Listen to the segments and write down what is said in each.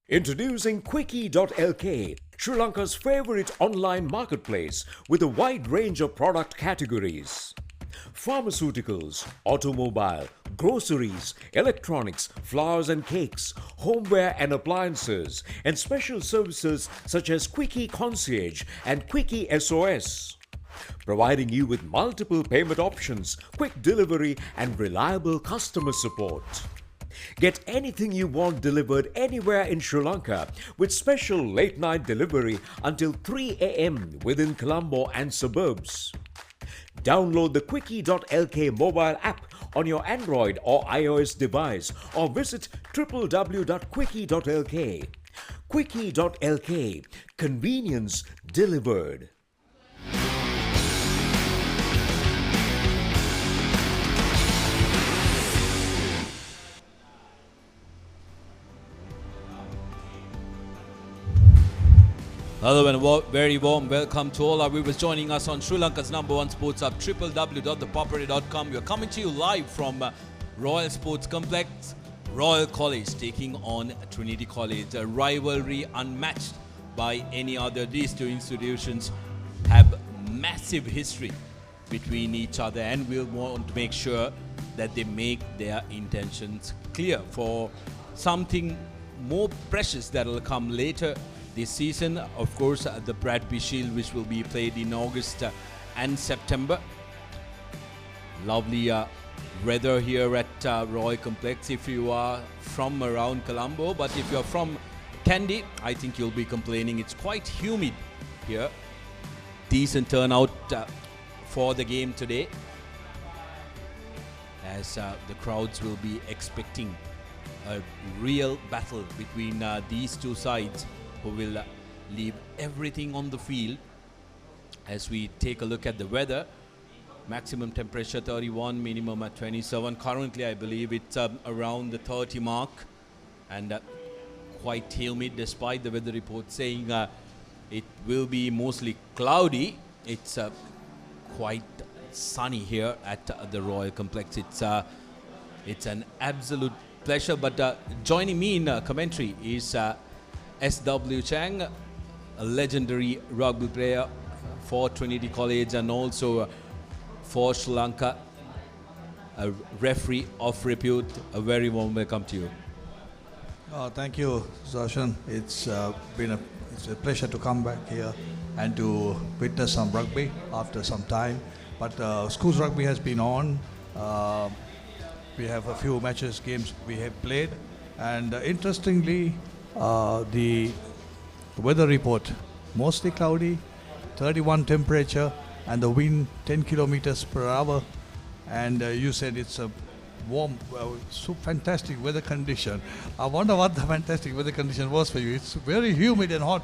Introducing Quickie.lk, Sri Lanka's favorite online marketplace with a wide range of product categories. Pharmaceuticals, automobile, groceries, electronics, flowers and cakes, homeware and appliances, and special services such as Quickie Concierge and Quickie SOS. Providing you with multiple payment options, quick delivery, and reliable customer support. Get anything you want delivered anywhere in Sri Lanka with special late night delivery until 3 a.m. within Colombo and suburbs. Download the Quickie.lk mobile app on your Android or iOS device or visit www.quickie.lk. Quickie.lk, convenience delivered. Hello and very warm welcome to all our viewers joining us on Sri Lanka's #1 sports hub, www.thepapare.com. We are coming to you live from Royal Sports Complex, Royal College taking on Trinity College. A rivalry unmatched by any other. These two institutions have massive history between each other, and we'll want to make sure that they make their intentions clear for something more precious that will come later this season. Of course, the Bradby Shield, which will be played in August and September. Lovely weather here at Royal Complex if you are from around Colombo, but if you're from Kandy, I think you'll be complaining. It's quite humid here. Decent turnout for the game today, as the crowds will be expecting a real battle between these two sides, who will leave everything on the field. As we take a look at the weather, maximum temperature 31, minimum at 27. Currently, I believe it's around the 30 mark, and quite humid despite the weather report saying it will be mostly cloudy. It's quite sunny here at the Royal Complex. It's an absolute pleasure. But joining me in commentary is S.W. Chang, a legendary rugby player for Trinity College and also for Sri Lanka, a referee of repute. A very warm welcome to you. Thank you, Zarshan. It's a pleasure to come back here and to witness some rugby after some time. But schools rugby has been on. We have a few games we have played, and interestingly, the weather report, mostly cloudy, 31 temperature, and the wind 10 kilometers per hour. And you said it's a warm, so fantastic weather condition. I wonder what the fantastic weather condition was for you. It's very humid and hot.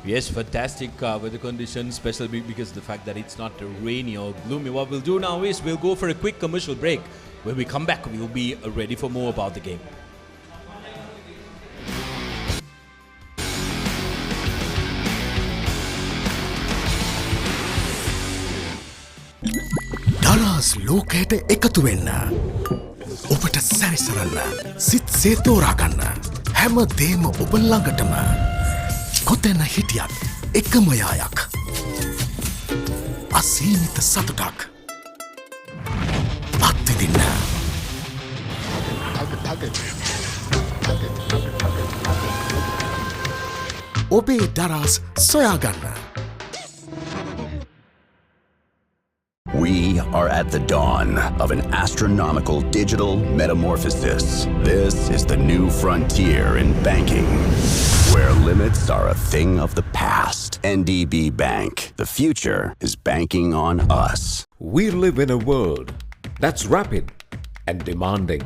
Yes, fantastic weather conditions, especially because of the fact that it's not rainy or gloomy. What we'll do now is we'll go for a quick commercial break. When we come back, we'll be ready for more about the game. දරස් ලෝකයට එකතු වෙන්න. ඔබට සැරිසරන්න, සිත් සේතෝරා ගන්න. හැම දේම ඔබ ළඟටම. කොතැන හිටියත් එකම යායක්. අසීමිත සතුටක්. අත්විඳින්න. ඔබේ දරස් සොයා ගන්න. We are at the dawn of an astronomical digital metamorphosis. This is the new frontier in banking, where limits are a thing of the past. NDB Bank. The future is banking on us. We live in a world that's rapid and demanding.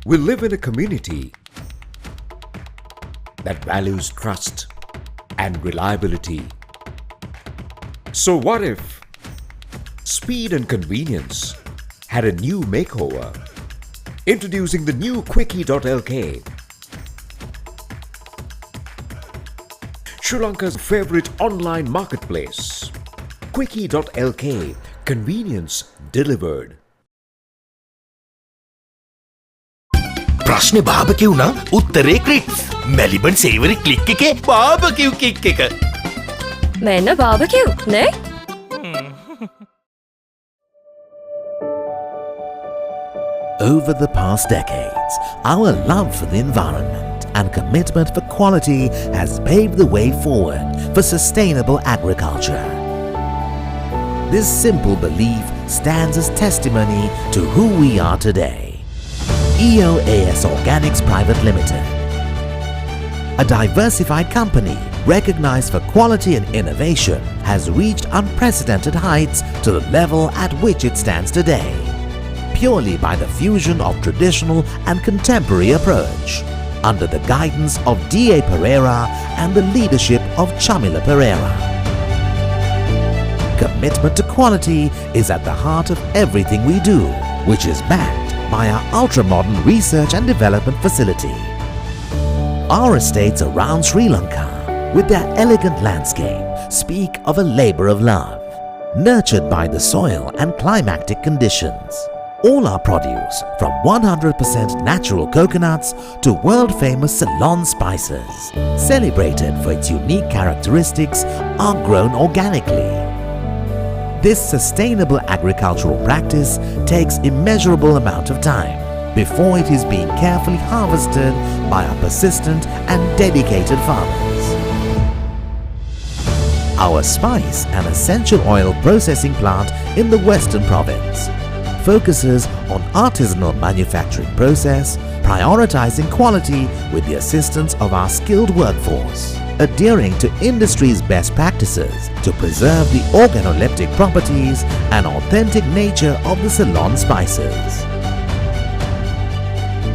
We live in a community that values trust and reliability. So what if speed and convenience had a new makeover? Introducing the new Quickie.lk, Sri Lanka's favorite online marketplace. Quickie.lk, convenience delivered. ප්‍රශ්නේ බාබකිව් නම් උත්තරේ ක්‍රික්ස්. Maliban සේවරි click එකේ බාබකිව් kick එක. මෙන්න බාබකිව් නේ? Over the past decades, our love for the environment and commitment for quality has paved the way forward for sustainable agriculture. This simple belief stands as testimony to who we are today. EOAS Organics Private Limited, a diversified company recognized for quality and innovation, has reached unprecedented heights to the level at which it stands today, purely by the fusion of traditional and contemporary approach, under the guidance of D.A. Pereira and the leadership of Chamila Pereira. Commitment to quality is at the heart of everything we do, which is backed by our ultra-modern research and development facility. Our estates around Sri Lanka, with their elegant landscape, speak of a labour of love, nurtured by the soil and climatic conditions. All our produce, from 100% natural coconuts to world-famous Ceylon spices, celebrated for its unique characteristics, are grown organically. This sustainable agricultural practice takes immeasurable amount of time before it is being carefully harvested by our persistent and dedicated farmers. Our spice and essential oil processing plant in the Western Province focuses on artisanal manufacturing process, prioritizing quality with the assistance of our skilled workforce, adhering to industry's best practices to preserve the organoleptic properties and authentic nature of the Ceylon spices.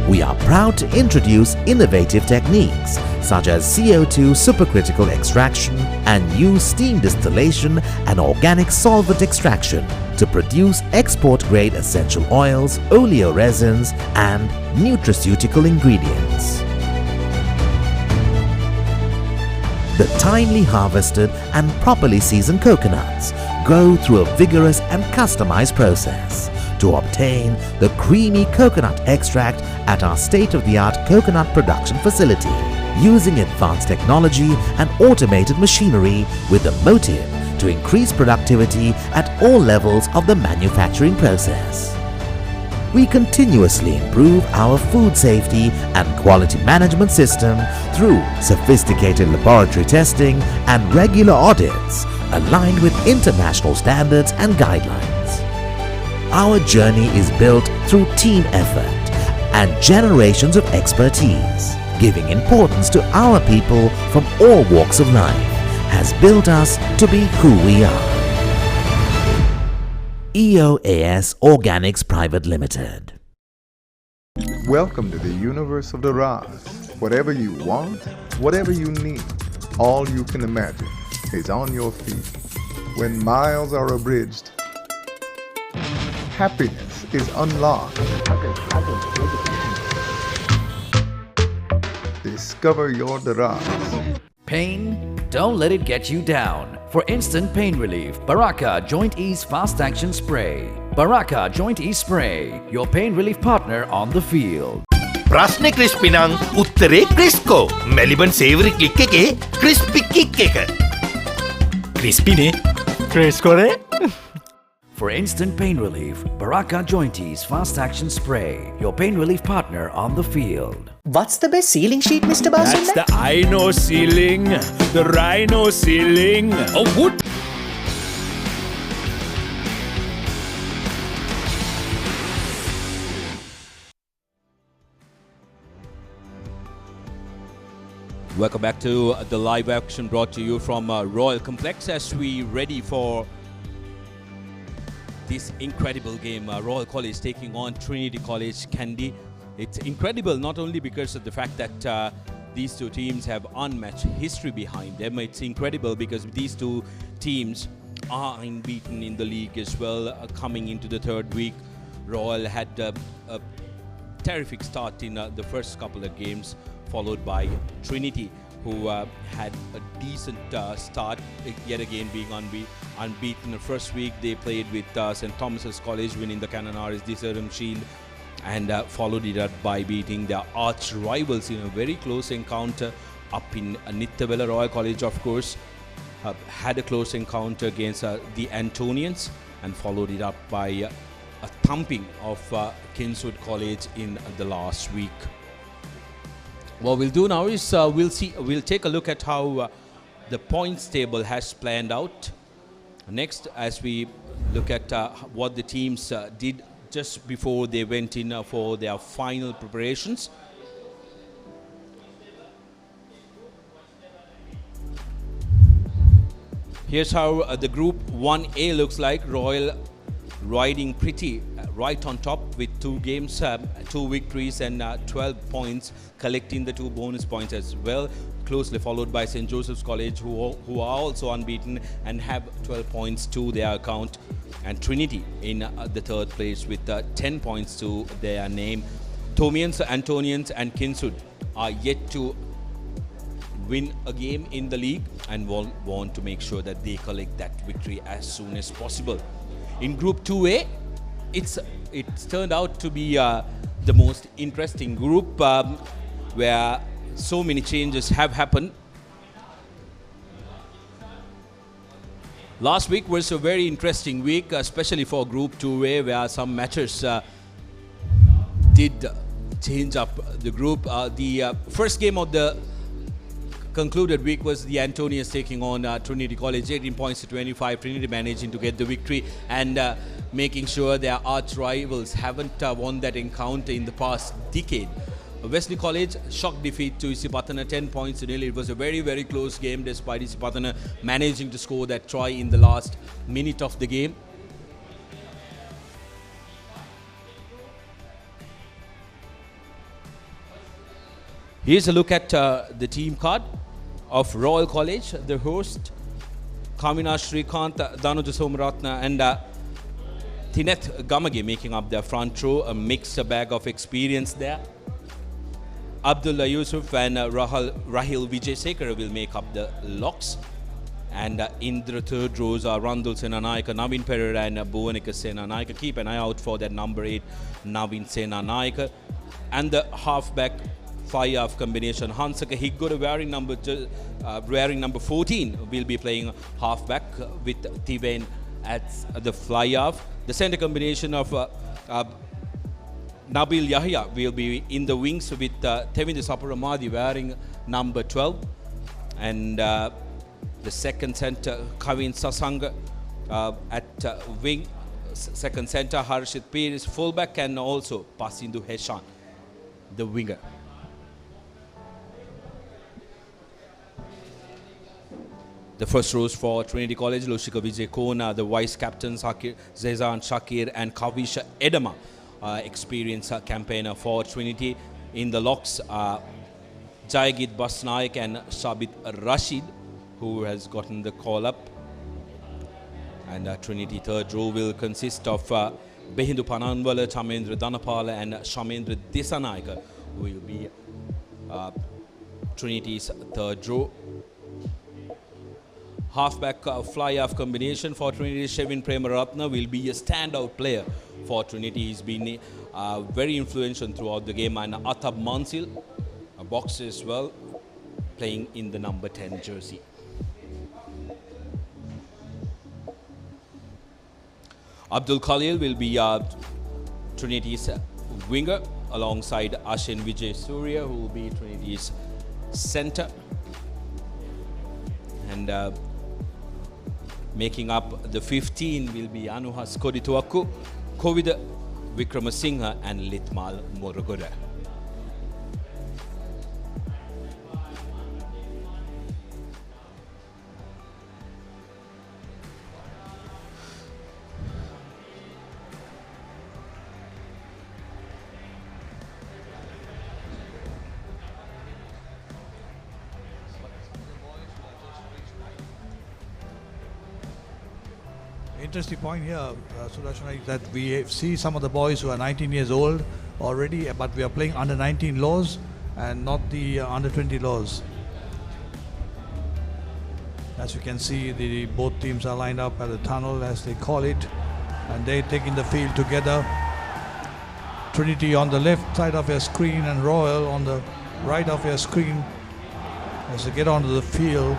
We are proud to introduce innovative techniques such as CO2 supercritical extraction and use steam distillation and organic solvent extraction to produce export-grade essential oils, oleoresins and nutraceutical ingredients. The timely harvested and properly seasoned coconuts go through a vigorous and customized process to obtain the creamy coconut extract at our state-of-the-art coconut production facility, using advanced technology and automated machinery with the motive to increase productivity at all levels of the manufacturing process. We continuously improve our food safety and quality management system through sophisticated laboratory testing and regular audits aligned with international standards and guidelines. Our journey is built through team effort and generations of expertise, giving importance to our people from all walks of life, has built us to be who we are. EOAS Organics Private Limited. Welcome to the universe of the Raz. Whatever you want, whatever you need, all you can imagine is on your feet. When miles are abridged, happiness is unlocked. Discover your Daraz. Pain? Don't let it get you down. For instant pain relief, Baraka Joint Ease Fast Action Spray. Baraka Joint Ease Spray, your pain relief partner on the field. ප්‍රශ්නේ crispy නම් උත්තරේ ක්‍රිස්කෝ. Maliban සේවරි click එකේ crispy kick එක. ක්‍රිස්පිනේ ක්‍රිස්කෝනේ. For instant pain relief, Baraka Joint Ease Fast Action Spray, your pain relief partner on the field. What's the best ceiling sheet, Mr. Basu? That's the Ino ceiling, the Rhino ceiling, a wood. Welcome back to the live action brought to you from Royal Complex as we ready for this incredible game. Royal College taking on Trinity College, Kandy. It's incredible not only because of the fact that these two teams have unmatched history behind them. It's incredible because these two teams are unbeaten in the league as well. Coming into the third week, Royal had a terrific start in the first couple of games, followed by Trinity, who had a decent start, yet again being unbeaten. The first week they played with St. Thomas's College, winning the Cannon RSD Serum Shield. and followed it up by beating their arch rivals in a very close encounter up in Nittavela. Royal College, of course, had a close encounter against the Antonians and followed it up by a thumping of Kingswood College in the last week. What we'll do now is we'll take a look at how the points table has planned out. Next, as we look at what the teams did just before they went in for their final preparations. Here's how the Group 1A looks like. Royal riding pretty right on top with 2 games, 2 victories and 12 points, collecting the 2 bonus points as well. Closely followed by St. Joseph's College, who are also unbeaten and have 12 points to their account. And Trinity in the 3rd place with 10 points to their name. Thomians, Antonians and Kingswood are yet to win a game in the league and want to make sure that they collect that victory as soon as possible. In Group 2A, it's turned out to be the most interesting group where so many changes have happened. Last week was a very interesting week, especially for Group 2A, where some matches did change up the group. The first game of the concluded week was the Antonians taking on Trinity College, 18 points to 25. Trinity managing to get the victory and making sure their arch rivals haven't won that encounter in the past decade. Wesley College, shock defeat to Isipatana, 10 points to nil. It was a very, very close game despite Isipatana managing to score that try in the last minute of the game. Here's a look at the team card of Royal College, the host, Kamina Shrikant, Danuja Somratna and Tineth Gamage making up their front row, a mixed bag of experience there. Abdullah Yusuf and Rahil Vijaysekara will make up the locks. And in the 3rd rows are Randul Senanaika, Navin Pereira and Bhuvanika Senanaika. Keep an eye out for that number 8, Navin Senanaika. And the halfback fly-off combination, Hansaka Higgoda wearing number 14 will be playing halfback with Tiven at the fly-off. The center combination of Nabil Yahya will be in the wings with Tevinda Sapuramadi wearing number 12. And the second center, Kavin Sasanga at wing. Second center, Harshit Pires fullback, and also Pasindu Heshan, the winger. The first rows for Trinity College, Lushika Vijay Kona, the vice captains Zezan Shakir and Kavisha Edama, experienced campaigner for Trinity. In the locks, Jayagit Basnaik and Sabit Rashid, who has gotten the call up. And Trinity 3rd row will consist of Behindu Pananwala, Chamendra Dhanapala and Shamendra Desanaika, who will be Trinity's 3rd row. Halfback fly-off combination for Trinity, Shevin Premaratna will be a standout player for Trinity. He's been very influential throughout the game. And Atab Mansil, a boxer as well, playing in the number 10 jersey. Abdul Khalil will be Trinity's winger alongside Ashin Vijay Surya, who will be Trinity's center. And making up the 15 will be Anuhas Kodituaku, Kovida Vikramasinghe and Litmal Morogora. Interesting point here, Sudarshan, is that we see some of the boys who are 19 years old already, but we are playing under 19 laws and not the under 20 laws. As you can see, both teams are lined up at the tunnel, as they call it, and they're taking the field together. Trinity on the left side of your screen and Royal on the right of your screen as they get onto the field.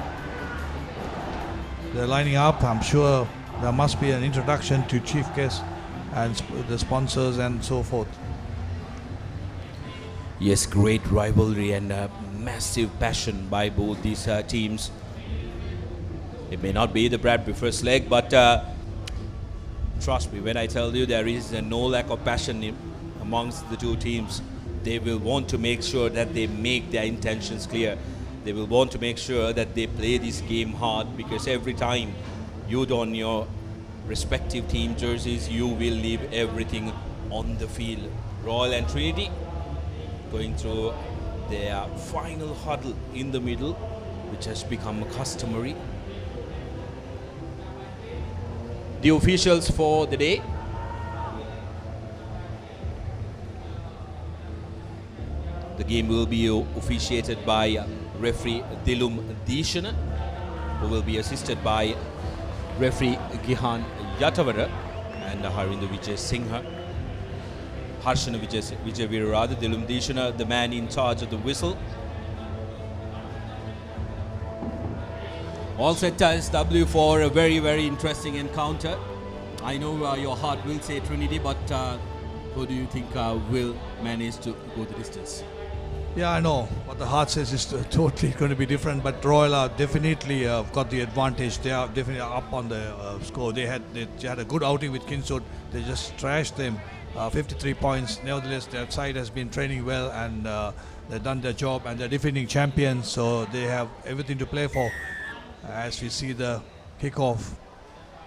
They're lining up. I'm sure there must be an introduction to chief guests and the sponsors and so forth. Yes, great rivalry and massive passion by both these teams. It may not be the Bradbury first leg, but trust me when I tell you there is no lack of passion amongst the two teams. They will want to make sure that they make their intentions clear. They will want to make sure that they play this game hard, because every time you don your respective team jerseys, you will leave everything on the field. Royal and Trinity going through their final huddle in the middle, which has become customary. The officials for the day. The game will be officiated by referee Dilum Dishana, who will be assisted by referee Gihan Yatavara and Harinder Vijay Singha. Harshana Vijay Virarada, Dilum Dishana, the man in charge of the whistle. All set to SW for a very, very interesting encounter. I know your heart will say Trinity, but who do you think will manage to go the distance? Yeah, I know. What the heart says is totally going to be different, but Royal are definitely got the advantage. They are definitely up on the score. They had a good outing with Kingswood. They just trashed them, 53 points. Nevertheless, their side has been training well and they've done their job, and they're defending champions, so they have everything to play for. As we see the kickoff.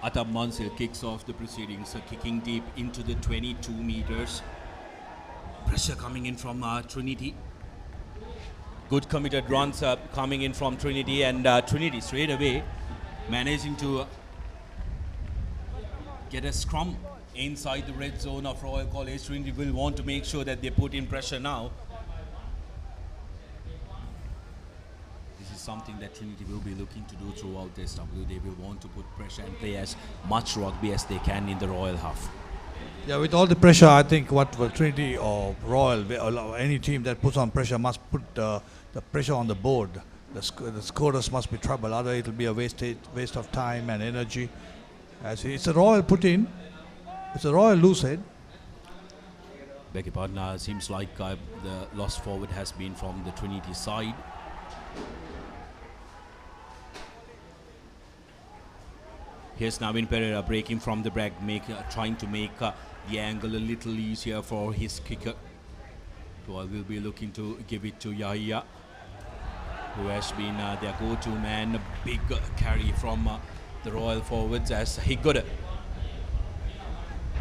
Atab Mansil kicks off the proceedings, kicking deep into the 22 meters. Pressure coming in from Trinity. Good committed runs coming in from Trinity, and Trinity straight away managing to get a scrum inside the red zone of Royal College. Trinity will want to make sure that they put in pressure now. This is something that Trinity will be looking to do throughout the SW. They will want to put pressure and play as much rugby as they can in the Royal half. Yeah, with all the pressure, I think what Trinity or Royal, or any team that puts on pressure must put the pressure on the board. The scorers must be trouble, otherwise it will be a waste of time and energy. As it's a Royal put in, it's a Royal loose head. Beg your pardon, seems like the loss forward has been from the Trinity side. Here's Navin Pereira breaking from the break, trying to make the angle a little easier for his kicker. Royal will be looking to give it to Yahya, who has been their go-to man. A big carry from the Royal forwards as Higgoda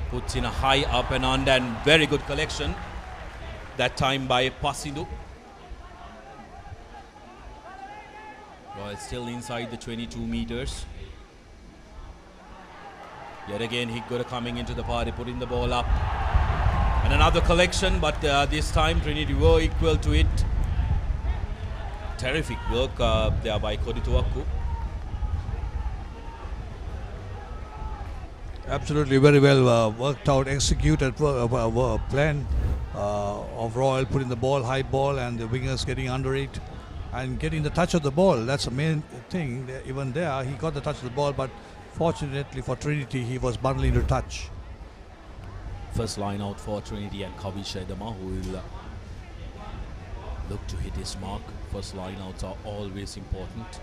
puts in a high up and under, and very good collection that time by Pasindu. Royal still inside the 22 meters. Yet again, Higgoda coming into the party, putting the ball up. And another collection, but this time Trinity were equal to it. Terrific work there by Kodituaku. Absolutely, very well worked out, executed plan of Royal, putting the ball, high ball, and the wingers getting under it and getting the touch of the ball. That's the main thing. Even there, he got the touch of the ball, but fortunately for Trinity, he was bundling to touch. First line out for Trinity, and Kavish Edama, who will look to hit his mark. First line outs are always important.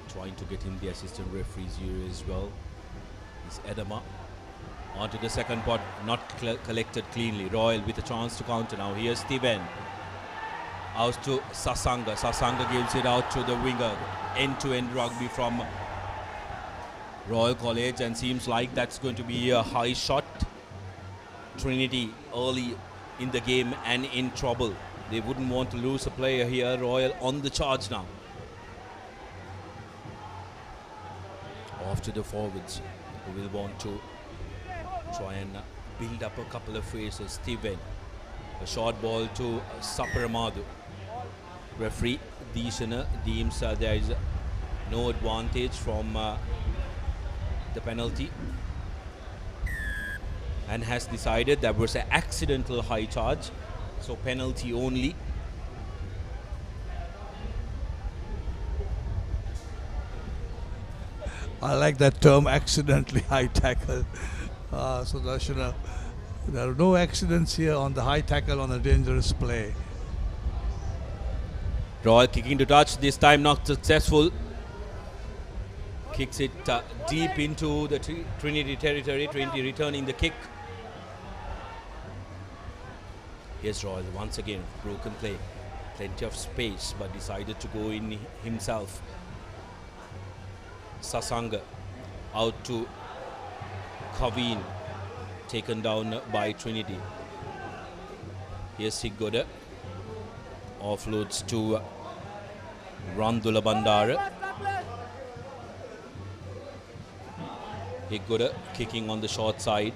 Trying to get in the assistant referee's ear as well. It's Edama. On to the second pot, not collected cleanly. Royal with a chance to counter now. Here's Steven. Out to Sasanga. Sasanga gives it out to the winger. End-to-end rugby from Royal College, and seems like that's going to be a high shot. Trinity early in the game and in trouble. They wouldn't want to lose a player here. Royal on the charge now. Off to the forwards, who will want to try and build up a couple of phases. Steven, a short ball to Saparamadu. Referee Dishana deems there is no advantage from the penalty. and has decided that was an accidental high charge, so penalty only. I like that term, accidentally high tackle. So there are no accidents here on the high tackle on a dangerous play. Royal kicking to touch, this time not successful. Kicks it deep into the Trinity territory. Trinity returning the kick. Here's Royal once again, broken play. Plenty of space, but decided to go in himself. Sasanga out to Kaveen, taken down by Trinity. Here's Higgoda, offloads to Randula Bandara. Higgoda kicking on the short side,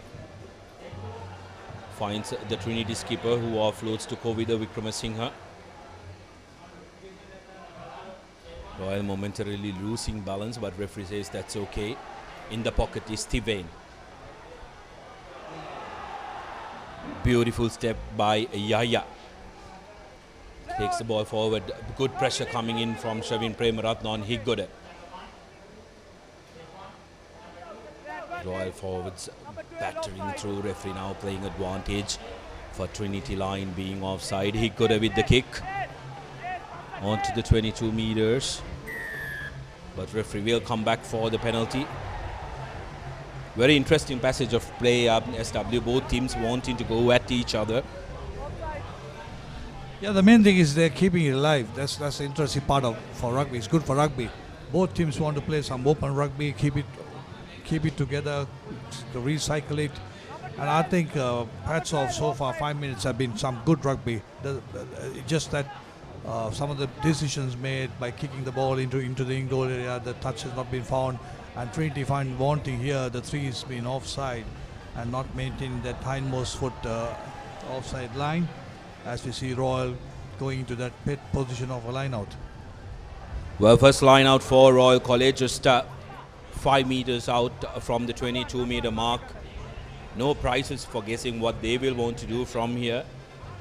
finds the Trinity skipper who offloads to Kovida Wickramasinghe. Royal momentarily losing balance, but referee says that's okay. In the pocket is Steven. Beautiful step by Yaya. Takes the ball forward. Good pressure coming in from Shavin Premaratna on Higgoda. Royal forwards battering through. Referee now playing advantage for Trinity line being offside. Higgoda with the kick onto the 22 meters, but referee will come back for the penalty. Very interesting passage of play up SW, both teams wanting to go at each other. Yeah, the main thing is they're keeping it alive. That's the interesting part for rugby. It's good for rugby. Both teams want to play some open rugby, keep it together, to recycle it. And I think hats off so far. 5 minutes have been some good rugby. Just that some of the decisions made by kicking the ball into the in-goal area, the touch has not been found, and Trinity find wanting here, the three has been offside and not maintaining that hindmost foot offside line, as we see Royal going into that pit position of a line out. Well, first line out for Royal College, just 5 meters out from the 22 meter mark. No prizes for guessing what they will want to do from here.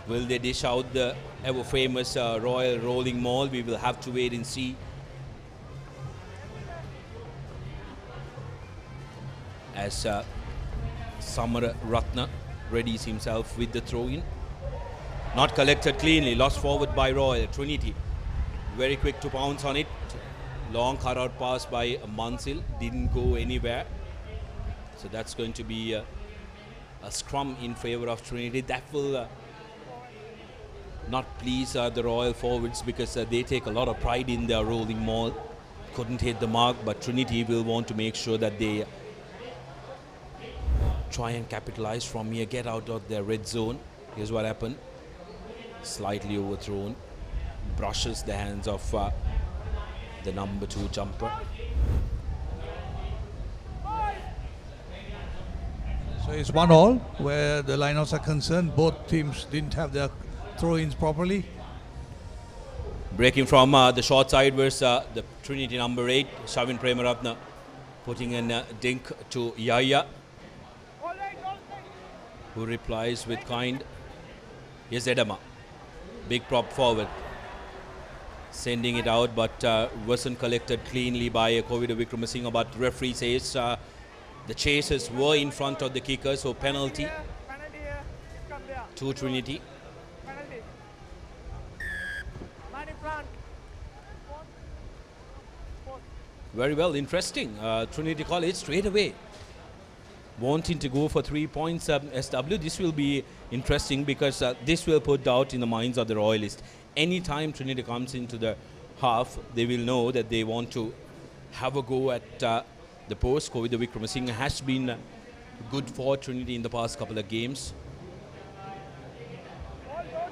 Will they dish out the ever famous Royal rolling maul? We will have to wait and see. As Samara Ratna readies himself with the throw-in. Not collected cleanly, lost forward by Royal. Trinity very quick to pounce on it. Long cut-out pass by Mansil, didn't go anywhere. So that's going to be a scrum in favor of Trinity. That will not please the Royal forwards, because they take a lot of pride in their rolling maul. Couldn't hit the mark, but Trinity will want to make sure that they try and capitalize from here, get out of their red zone. Here's what happened. Slightly overthrown. Brushes the hands of the number 2 jumper. So it's 1-1 where the lineouts are concerned. Both teams didn't have their throw-ins properly. Breaking from the short side was the Trinity number 8, Shavin Premaratna, putting in a dink to Yaya, who replies with kind. Here's Edama, big prop forward, sending it out, but wasn't collected cleanly by Kovida Wickramasinghe. But referee says the chasers were in front of the kicker, so penalty to Trinity. Very well, interesting. Trinity College straight away wanting to go for 3 points. SW, this will be interesting, because this will put doubt in the minds of the Royalists. Anytime Trinity comes into the half, they will know that they want to have a go at the post. Kovida Wickramasinghe has been good for Trinity in the past couple of games.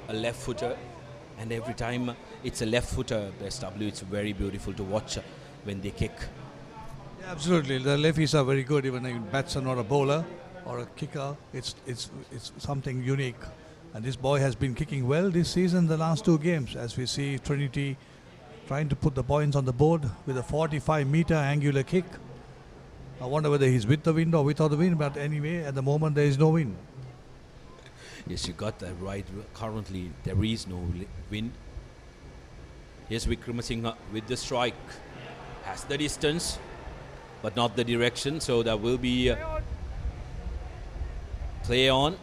A left footer, and every time it's a left footer, SW, it's very beautiful to watch when they kick. Yeah, absolutely, the lefties are very good. Even if bats are not a bowler or a kicker, it's something unique. And this boy has been kicking well this season, the last 2 games, as we see Trinity trying to put the points on the board with a 45-meter angular kick. I wonder whether he's with the wind or without the wind, but anyway, at the moment there is no wind. Yes, you got that right. Currently, there is no wind. Here's Wickramasinghe with the strike. Has the distance, but not the direction. So there will be play on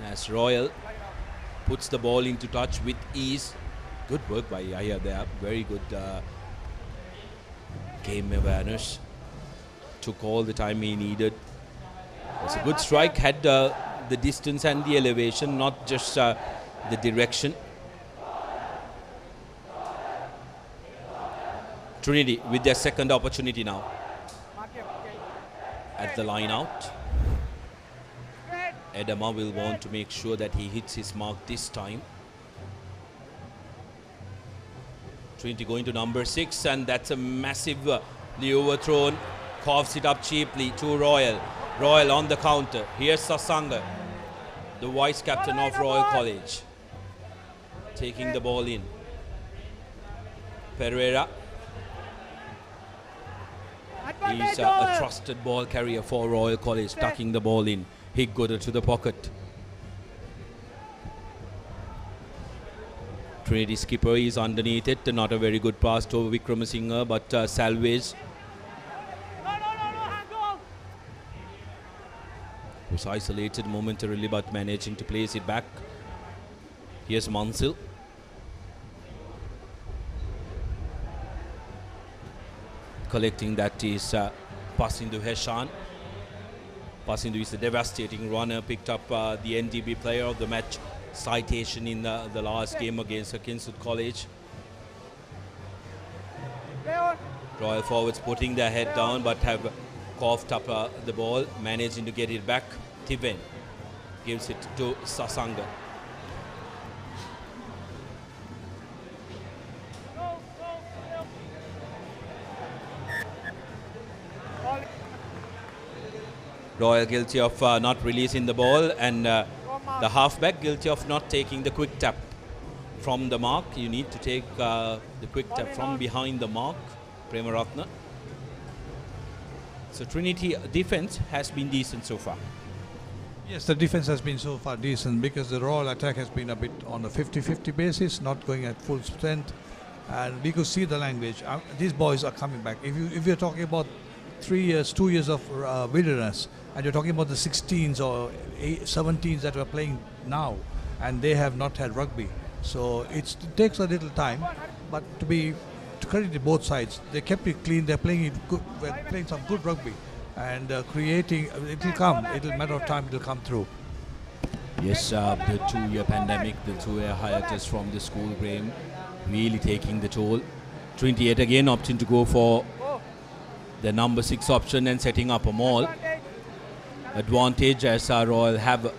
as Royal puts the ball into touch with ease. Good work by Yahya there. Very good game awareness. Took all the time he needed. It's a good strike. Had the distance and the elevation, not just the direction. Trinity with their second opportunity now. At the line out. Edema will want to make sure that he hits his mark this time. Trinity going to number 6, and that's a massively overthrown. Coughs it up cheaply to Royal. Royal on the counter. Here's Sasanga, the vice captain of Royal College, taking the ball in. Pereira. He's a trusted ball carrier for Royal College, tucking the ball in. Higgoda to the pocket. Trinity skipper is underneath it. Not a very good pass to Wickramasinghe, but salvage. Was isolated momentarily, but managing to place it back. Here's Mansil. Collecting that is passing to Heshan. Passing to is a devastating runner. Picked up the NDB player of the match citation in the last game against Kingswood College. Royal forwards putting their head down, but have coughed up the ball, managing to get it back. Tiven gives it to Sasanga. Royal guilty of not releasing the ball, and the halfback guilty of not taking the quick tap from the mark. You need to take the quick tap from behind the mark, Premaratna. So Trinity defense has been decent so far. Yes, the defense has been so far decent because the Royal attack has been a bit on a 50-50 basis, not going at full strength. And we could see the language. These boys are coming back. If you're talking about 2 years of wilderness, and you're talking about the 16s or 17s that are playing now, and they have not had rugby. So it takes a little time, but to credit both sides, they kept it clean. They're playing it good. They're playing some good rugby, and creating. It'll come. It'll matter of time. It'll come through. Yes, the 2-year pandemic, the 2-year hiatus from the school game, really taking the toll. Trinity yet again opting to go for the number 6 option and setting up a maul. Advantage as Royal have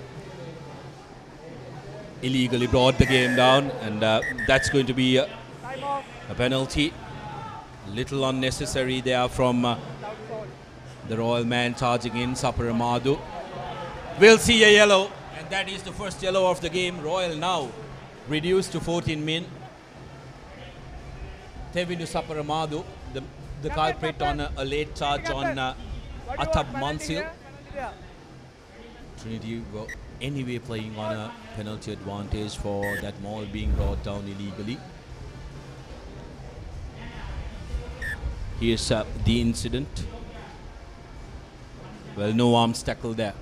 illegally brought the game down, and that's going to be a penalty. Little unnecessary there from the Royal man charging in, Sapara Madhu. We'll see a yellow, and that is the first yellow of the game. Royal now reduced to 14 men. Tevinu Sapara Madhu, the culprit on a late charge on Atab Mansil. Trinity were anyway playing on a penalty advantage for that maul being brought down illegally. Here's the incident. Well, no arms tackle there.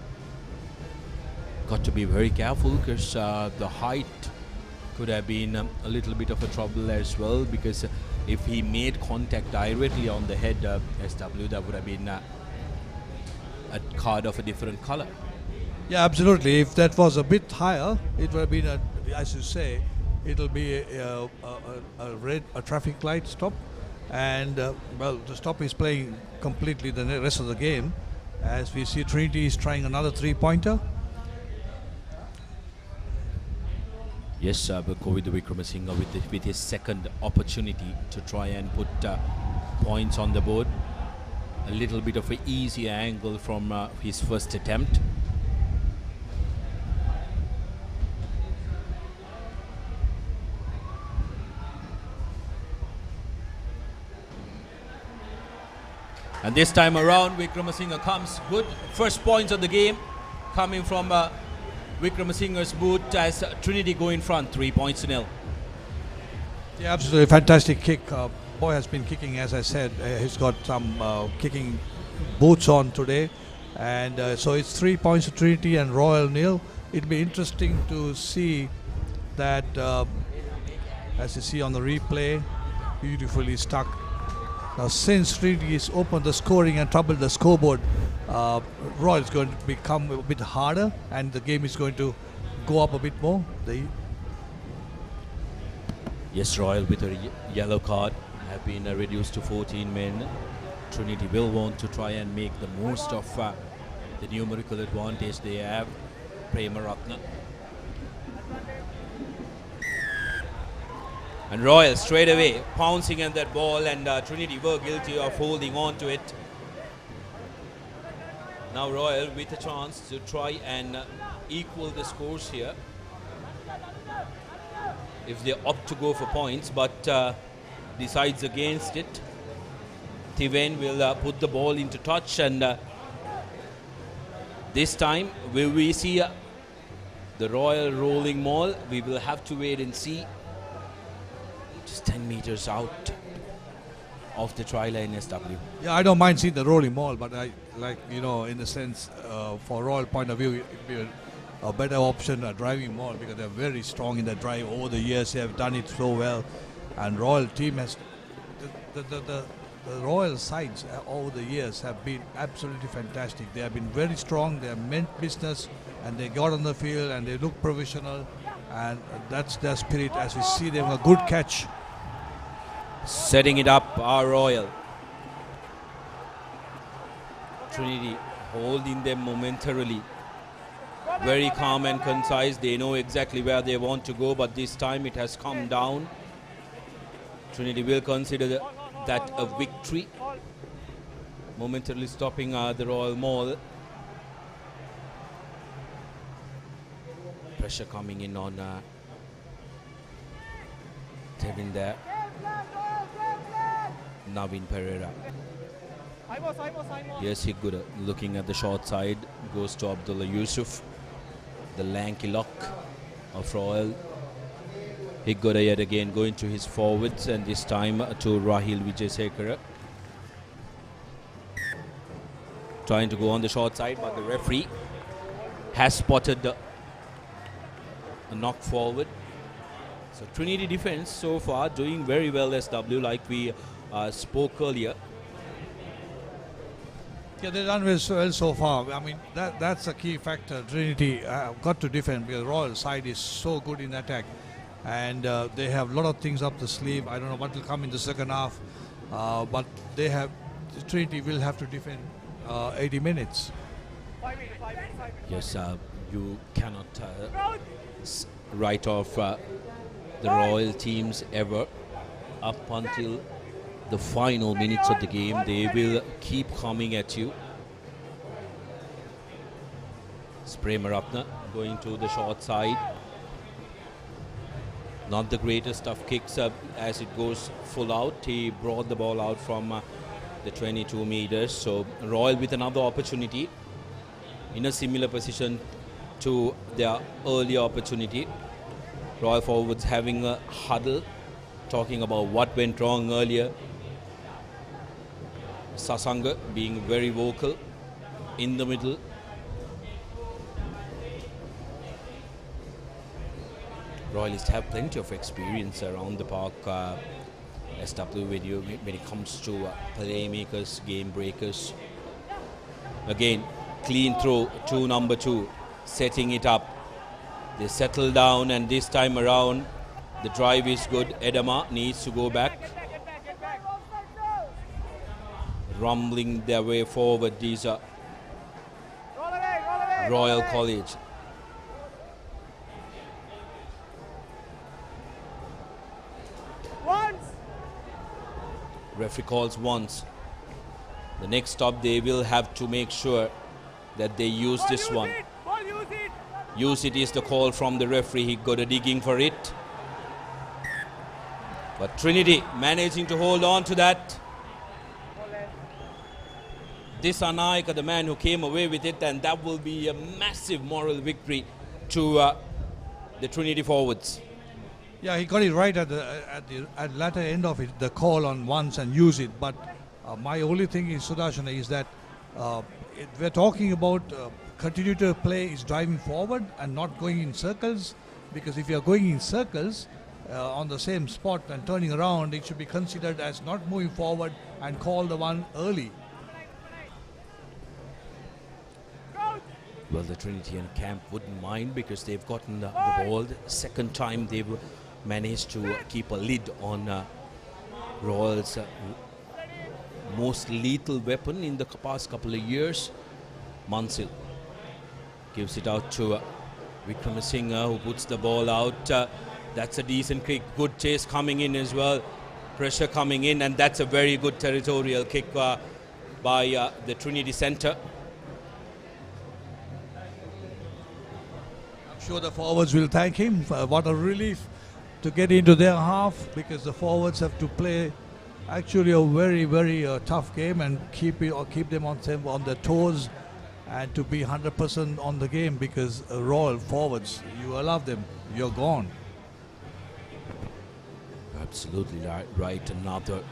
Got to be very careful because the height could have been a little bit of a trouble as well, because if he made contact directly on the head SW, that would have been a card of a different color. Yeah, absolutely. If that was a bit higher, it would have been, as you say, it'll be a traffic light stop. And, well, the stop is playing completely the rest of the game. As we see, Trinity is trying another 3-pointer. Yes, but Kovid Wickramasinghe with his second opportunity to try and put points on the board. A little bit of an easier angle from his first attempt. And this time around, Wickramasinghe comes good. First points of the game coming from Wickramasinghe's boot as Trinity go in front, 3 points to nil. Yeah, absolutely fantastic kick. Boy has been kicking, as I said. He's got some kicking boots on today. And so it's 3 points to Trinity and Royal nil. It'll be interesting to see that, as you see on the replay, beautifully stuck. Now, since Trinity is opened the scoring and troubled the scoreboard, Royal is going to become a bit harder and the game is going to go up a bit more. Yes, Royal with a yellow card have been reduced to 14 men. Trinity will want to try and make the most of the numerical advantage they have. Premaratna. And Royal straight away pouncing at that ball, and Trinity were guilty of holding on to it. Now Royal with a chance to try and equal the scores here if they opt to go for points, but decides against it. Thiven will put the ball into touch, and this time will we see the Royal rolling maul? We will have to wait and see. Just 10 meters out of the try line, SW. Yeah, I don't mind seeing the rolling maul, but I like, in the sense, for Royal point of view, it would be a better option, a driving maul, because they're very strong in the drive. Over the years, they have done it so well. And Royal team has, the Royal sides over the years have been absolutely fantastic. They have been very strong, they have meant business, and they got on the field and they look professional. And that's their spirit as we see them a good catch. Setting it up, our Royal. Trinity holding them momentarily. Very calm and concise. They know exactly where they want to go, but this time it has come down. Trinity will consider that a victory. Momentarily stopping the Royal maul. Pressure coming in on Tevin there. Navin Pereira. Yes, Higuda looking at the short side. Goes to Abdullah Yusuf. The lanky lock of Royal. Higuda yet again going to his forwards, and this time to Rahil Vijayasekara. Trying to go on the short side, but the referee has spotted a knock forward. So Trinity defense so far doing very well, SW, like we spoke earlier. Yeah, they've done well so far. I mean, that's a key factor. Trinity got to defend because Royal side is so good in attack. And they have a lot of things up the sleeve. I don't know what will come in the second half. But Trinity will have to defend 80 minutes. Yes, you cannot write off the Royal teams ever. Up until the final minutes of the game, they will keep coming at you. Premaratna going to the short side. Not the greatest of kicks as it goes full out. He brought the ball out from the 22 meters. So Royal with another opportunity in a similar position to their earlier opportunity. Royal forwards having a huddle, talking about what went wrong earlier. Sasanga being very vocal in the middle. Royalists have plenty of experience around the park, SW, when it comes to playmakers, game breakers. Again, clean throw to number 2, setting it up. They settle down, and this time around, the drive is good. Edema needs to go back. Rumbling their way forward, these are Royal College. Referee calls once. The next stop, they will have to make sure that they use this one. Use it is the call from the referee. He got a digging for it. But Trinity managing to hold on to that. Disanaika, the man who came away with it, and that will be a massive moral victory to the Trinity forwards. Yeah, he got it right at the latter end of it, the call on once and use it. But my only thing is, Sudarshan, is that we're talking about continue to play is driving forward and not going in circles. Because if you're going in circles on the same spot and turning around, it should be considered as not moving forward and call the one early. Well, the Trinity and camp wouldn't mind because they've gotten the ball. The second time they've managed to keep a lid on Royal's most lethal weapon in the past couple of years. Mansil gives it out to Vikramasinghe, who puts the ball out. That's a decent kick. Good chase coming in as well. Pressure coming in, and that's a very good territorial kick by the Trinity centre. Sure, the forwards will thank him. What a relief to get into their half, because the forwards have to play actually a very, very tough game and keep them on their toes and to be 100% on the game, because Royal forwards, you allow them, you're gone. Absolutely right. Another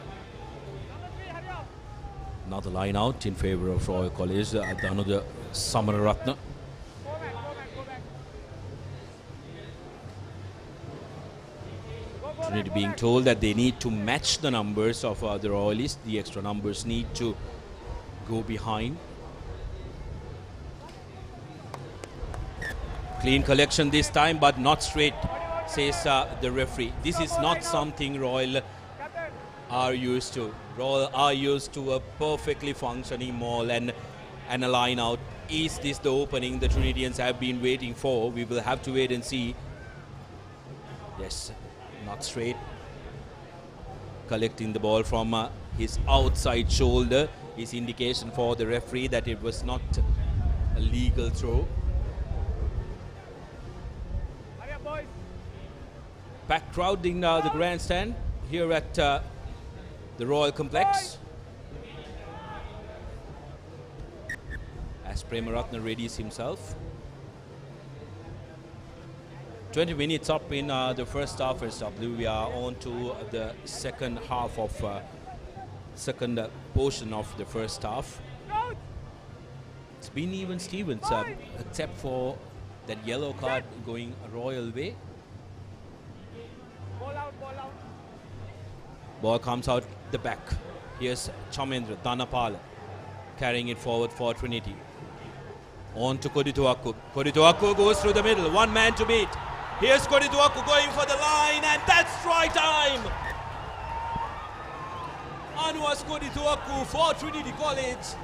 line out in favour of Royal College. Another Samararatna. Trinity being told that they need to match the numbers of the Royalists. The extra numbers need to go behind. Clean collection this time, but not straight, says the referee. This is not something Royal are used to. Royal are used to a perfectly functioning maul and a line out. Is this the opening the Trinitians have been waiting for? We will have to wait and see. Yes. Not straight. Collecting the ball from his outside shoulder is indication for the referee that it was not a legal throw. Packed crowd in the grandstand here at the Royal Complex. As Premaratna readies himself. 20 minutes up in the first half, SW. We are on to the second half of second portion of the first half. It's been even Stevens, except for that yellow card going a Royal way. Ball comes out the back. Here's Chamendra Dhanapala carrying it forward for Trinity. On to Kodituaku. Kodituaku goes through the middle. One man to beat. Here's Kodituaku going for the line, and that's try time. Anwas Kodituaku for Trinity College.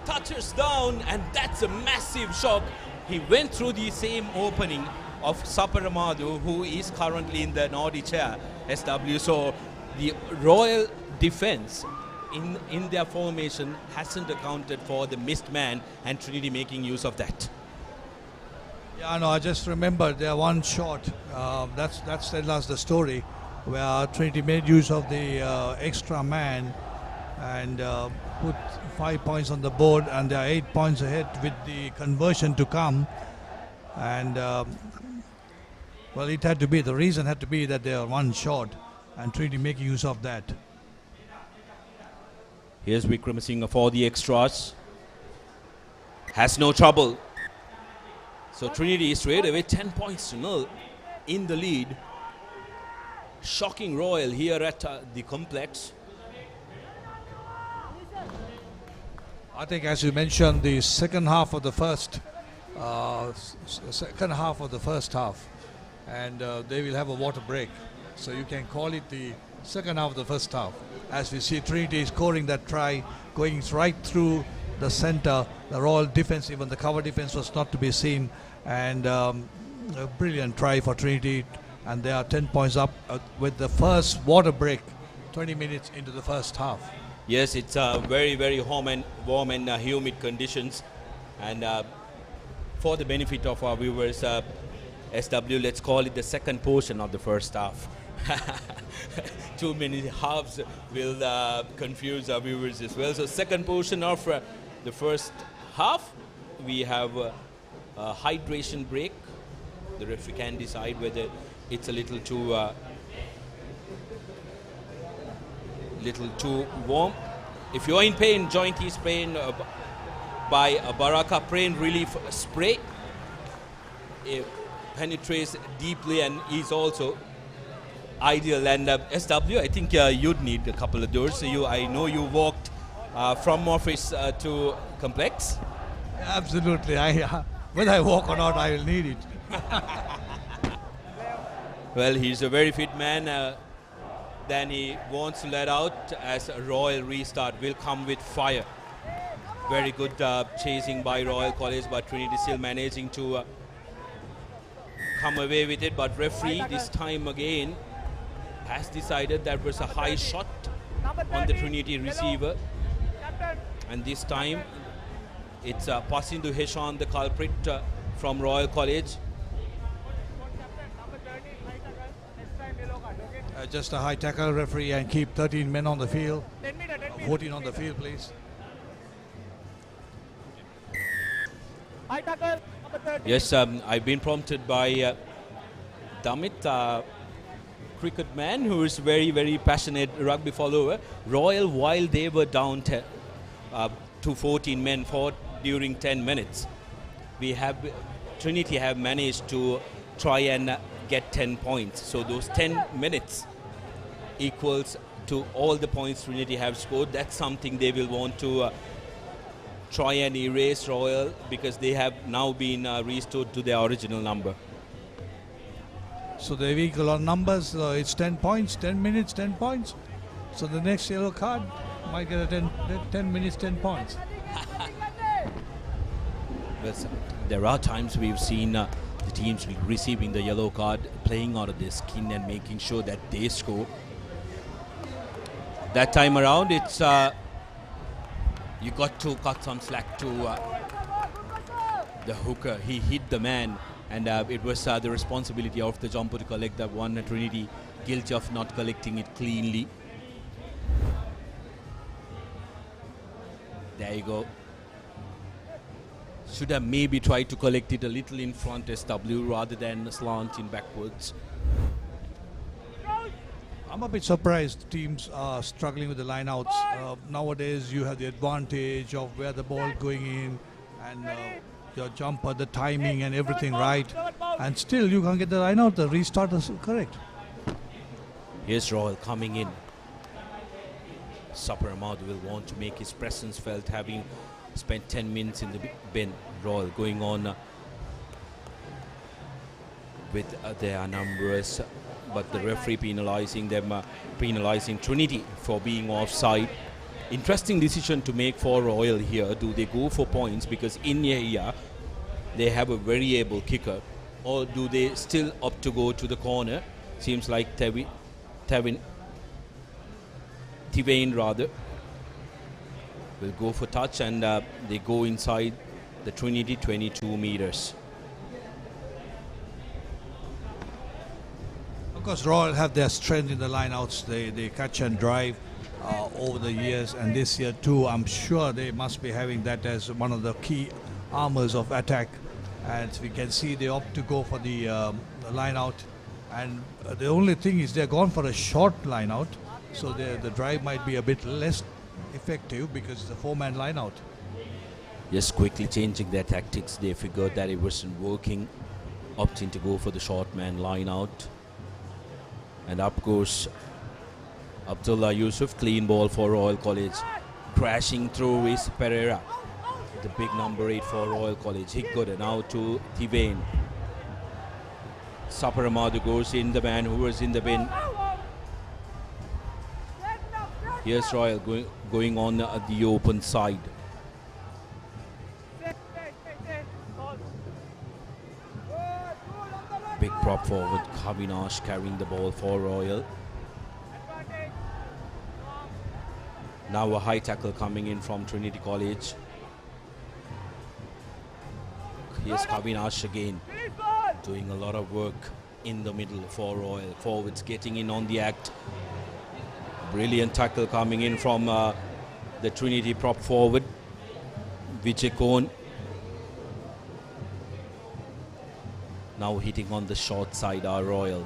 Touches down, and that's a massive shock. He went through the same opening of Saparamadu, who is currently in the Nordi chair, SW. So the Royal defense in their formation hasn't accounted for the missed man, and Trinity making use of that. Yeah, no, I just remembered their one shot. That's tells us the story, where Trinity made use of the extra man and put 5 points on the board, and they are 8 points ahead with the conversion to come. And well, it had to be, the reason had to be that they are one short, and Trinity making use of that. Here's Vikramasinghe for the extras. Has no trouble. So Trinity is straight away 10 points to 0 in the lead. Shocking Royal here at the complex. I think, as you mentioned, the second half of the first half, and they will have a water break. So you can call it the second half of the first half. As we see Trinity scoring that try, going right through the center. The Royal defense, even the cover defense, was not to be seen. And a brilliant try for Trinity. And they are 10 points up with the first water break, 20 minutes into the first half. Yes, it's very, very warm and humid conditions. And for the benefit of our viewers, SW, let's call it the second portion of the first half. Too many halves will confuse our viewers as well. So second portion of the first half, we have a hydration break. The referee can decide whether it's a little too warm. If you're in pain, joint is pain by a Baraka pain relief spray. It penetrates deeply and is also ideal. And SW, I think you'd need a couple of doors. So I know you walked from office to complex. Absolutely. Whether I walk or not, I will need it. Well, he's a very fit man. Then he wants to let out as a Royal restart will come with fire. Very good chasing by Royal College, but Trinity still managing to come away with it. But referee this time again has decided that was a high shot on the Trinity receiver. And this time it's passing to Heshan, the culprit from Royal College. Just a high tackle, referee, and keep 13 men on the field. 14 on the field, please. Yes, I've been prompted by Damit, cricket man who is very, very passionate rugby follower. Royal, while they were down to 14 men fought during 10 minutes, Trinity have managed to try and get 10 points. So those 10 minutes equals to all the points Trinity have scored. That's something they will want to try and erase Royal, because they have now been restored to their original number. So the equal on numbers, it's 10 points, 10 minutes, 10 points. So the next yellow card might get a 10 minutes, 10 points. Well, there are times we've seen the teams receiving the yellow card, playing out of their skin and making sure that they score. That time around, it's you got to cut some slack to the hooker. He hit the man, and it was the responsibility of the jumper to collect that one. Trinity guilty of not collecting it cleanly. There you go. Should have maybe tried to collect it a little in front SW rather than slanting backwards. I'm a bit surprised teams are struggling with the lineouts. Nowadays you have the advantage of where the ball going in and your jumper, the timing and everything right. And still you can't get the lineout. The restart is correct. Here's Royal coming in. Sapar Ahmad will want to make his presence felt, having spent 10 minutes in the bin. Royal going on with their numbers, but the referee penalizing them, penalizing Trinity for being offside. Interesting decision to make for Royal here. Do they go for points because in here they have a very able kicker, or do they still opt to go to the corner? Seems like Tivain rather will go for touch, and they go inside the Trinity 22 meters. Of course, Royal have their strength in the lineouts. They catch and drive over the years, and this year too, I'm sure they must be having that as one of the key armors of attack. And we can see they opt to go for the lineout, and the only thing is they're gone for a short lineout, so the drive might be a bit less effective because it's a four-man lineout. Just quickly changing their tactics, they figured that it wasn't working, opting to go for the short man lineout. And up goes Abdullah Yusuf, clean ball for Royal College. Crashing through is Pereira, the big number 8 for Royal College. He got it now to Tivain. Sapar Ahmad goes in, the man who was in the bin. Here's Royal going on the open side. Big prop forward, Kavinash carrying the ball for Royal. Now a high tackle coming in from Trinity College. Here's Kavinash again, doing a lot of work. in the middle for Royal. Forwards getting in on the act. Brilliant tackle coming in from the Trinity prop forward, Vijay Kohn. Now hitting on the short side are Royal.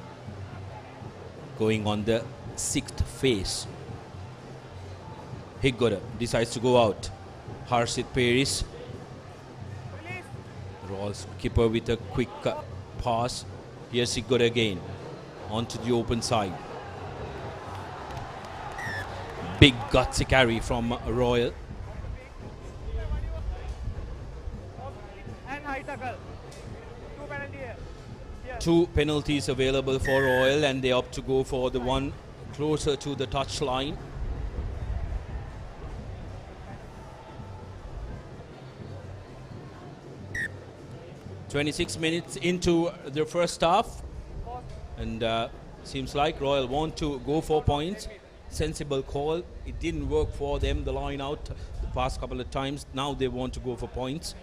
Going on the 6th face. Higgoda decides to go out. Harshit Paris. Royal skipper with a quick pass. Here's Higgoda again. Onto the open side. Big gutsy carry from Royal. And high tackle. 2 penalty here. 2 penalties available for Royal, and they opt to go for the one closer to the touch line. "26 minutes into the first half, and seems like Royal want to go for points. Sensible call. It didn't work for them, the line out, the past couple of times. Now they want to go for points,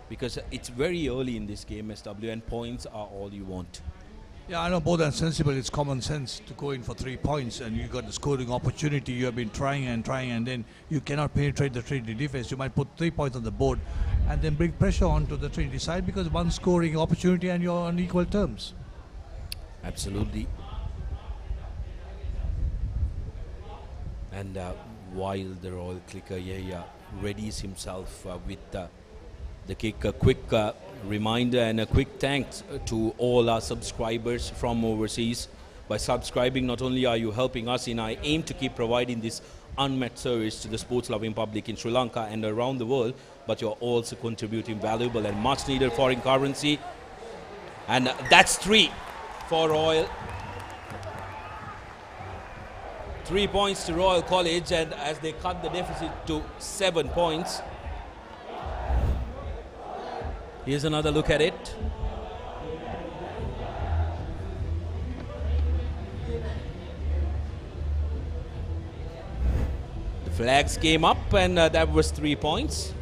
because it's very early in this game, SW, and points are all you want. Yeah, I know more than sensible. It's common sense to go in for 3 points, and you got the scoring opportunity. You have been trying, and then you cannot penetrate the Trinity defense. You might put 3 points on the board, and then bring pressure onto the Trinity side, because one scoring opportunity and you're on equal terms. Absolutely. And while the Royal clicker readies himself with the kick, a quick reminder and a quick thanks to all our subscribers from overseas. By subscribing, not only are you helping us in our aim to keep providing this unmet service to the sports-loving public in Sri Lanka and around the world, but you're also contributing valuable and much-needed foreign currency. And that's 3 for Royal. 3 points to Royal College, and as they cut the deficit to 7 points. Here's another look at it. The flags came up, and that was 3 points.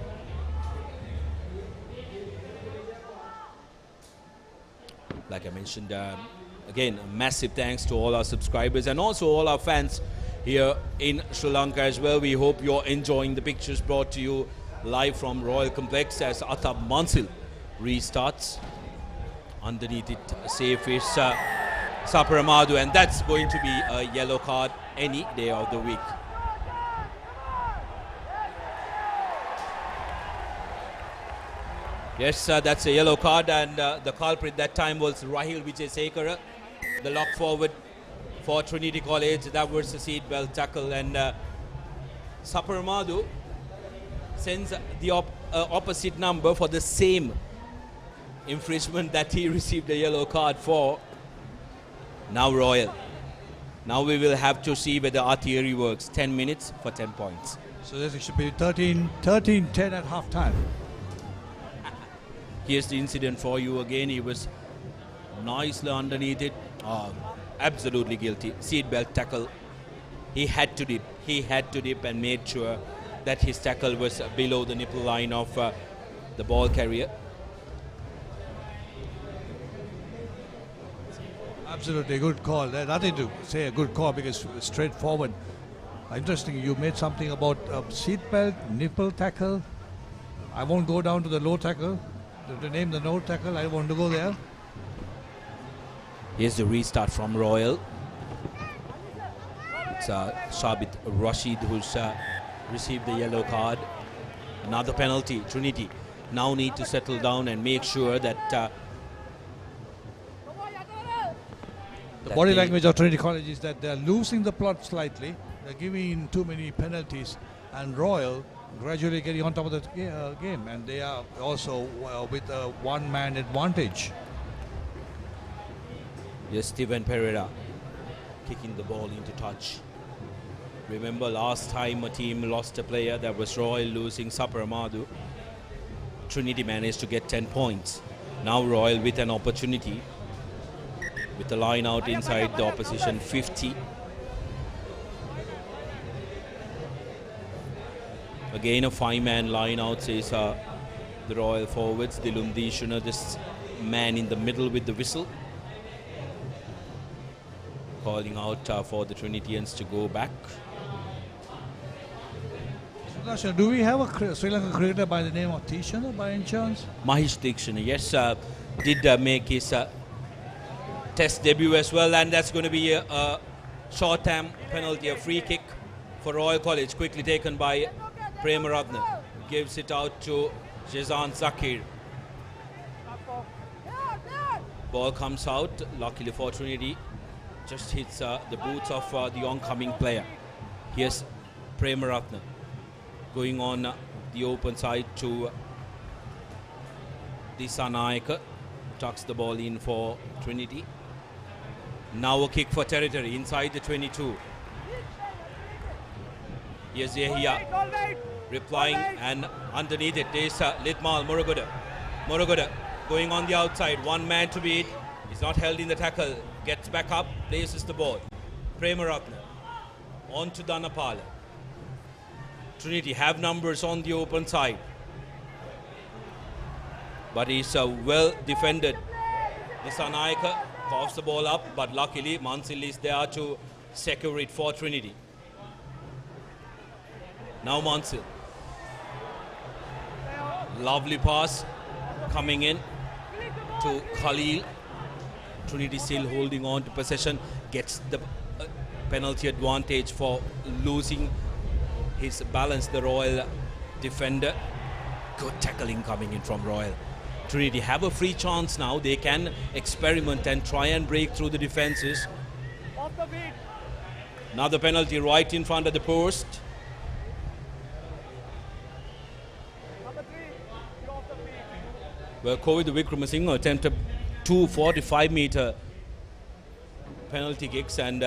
Like I mentioned, again, massive thanks to all our subscribers and also all our fans here in Sri Lanka as well. We hope you're enjoying the pictures brought to you live from Royal Complex as Atab Mansil restarts. Underneath it, safe is Saparamadu, and that's going to be a yellow card any day of the week. Yes, that's a yellow card, and the culprit that time was Rahil Wijesekara, the lock forward for Trinity College. That was the seatbelt tackle, and Saparamadu sends the opposite number for the same infringement that he received a yellow card for. Now Royal. Now we will have to see whether our theory works. 10 minutes for 10 points. So this should be 13-10 at half time. Here's the incident for you again. He was nicely underneath it. Absolutely guilty. Seatbelt tackle. He had to dip. He had to dip and made sure that his tackle was below the nipple line of the ball carrier. Absolutely a good call. There's nothing to say a good call because it's straightforward. Interesting, you made something about seatbelt, nipple tackle. I won't go down to the low tackle. To name the no tackle, I want to go there. Here's the restart from Royal. It's Shabit Rashid who's received the yellow card. Another penalty. Trinity now need to settle down and make sure that the body language of Trinity College is that they're losing the plot slightly. They're giving too many penalties, and Royal gradually getting on top of the game, and they are also with a one-man advantage. Yes, Steven Pereira kicking the ball into touch. Remember last time a team lost a player, that was Royal losing Saparamadu. Trinity managed to get 10 points. Now Royal with an opportunity, with the line out inside the opposition 50. Again a 5-man line out, says the Royal forwards. Dilum Dishuna, this man in the middle with the whistle. calling out for the Trinitians to go back. Sudarshan, do we have a Sri Lankan cricketer by the name of Tishana by any chance? Mahesh Dikshana, yes, did make his test debut as well, and that's going to be a short-term penalty, a free kick for Royal College, quickly taken by Premaratne. Gives it out to Jezan Zakir. Ball comes out, luckily for Trinity, just hits the boots of the oncoming player. Here's Premaratne going on the open side to Disanayaka, tucks the ball in for Trinity. Now a kick for territory inside the 22. Here's Yahya replying, and underneath it is Litmal Muruguda going on the outside, one man to beat. He's not held in the tackle, gets back up, places the ball. Premaratne on to Dhanapala. Trinity have numbers on the open side, but he's well defended. Disanayaka coughs the ball up, but luckily Mansil is there to secure it for Trinity. Now Mansil. Lovely pass coming in to Khalil. Trinity still holding on to possession, gets the penalty advantage for losing his balance, the Royal defender. Good tackling coming in from Royal. Trinity have a free chance now. They can experiment and try and break through the defenses. Another penalty right in front of the post. Well, Kovid Wickramasinghe attempted 2 45-meter penalty kicks, and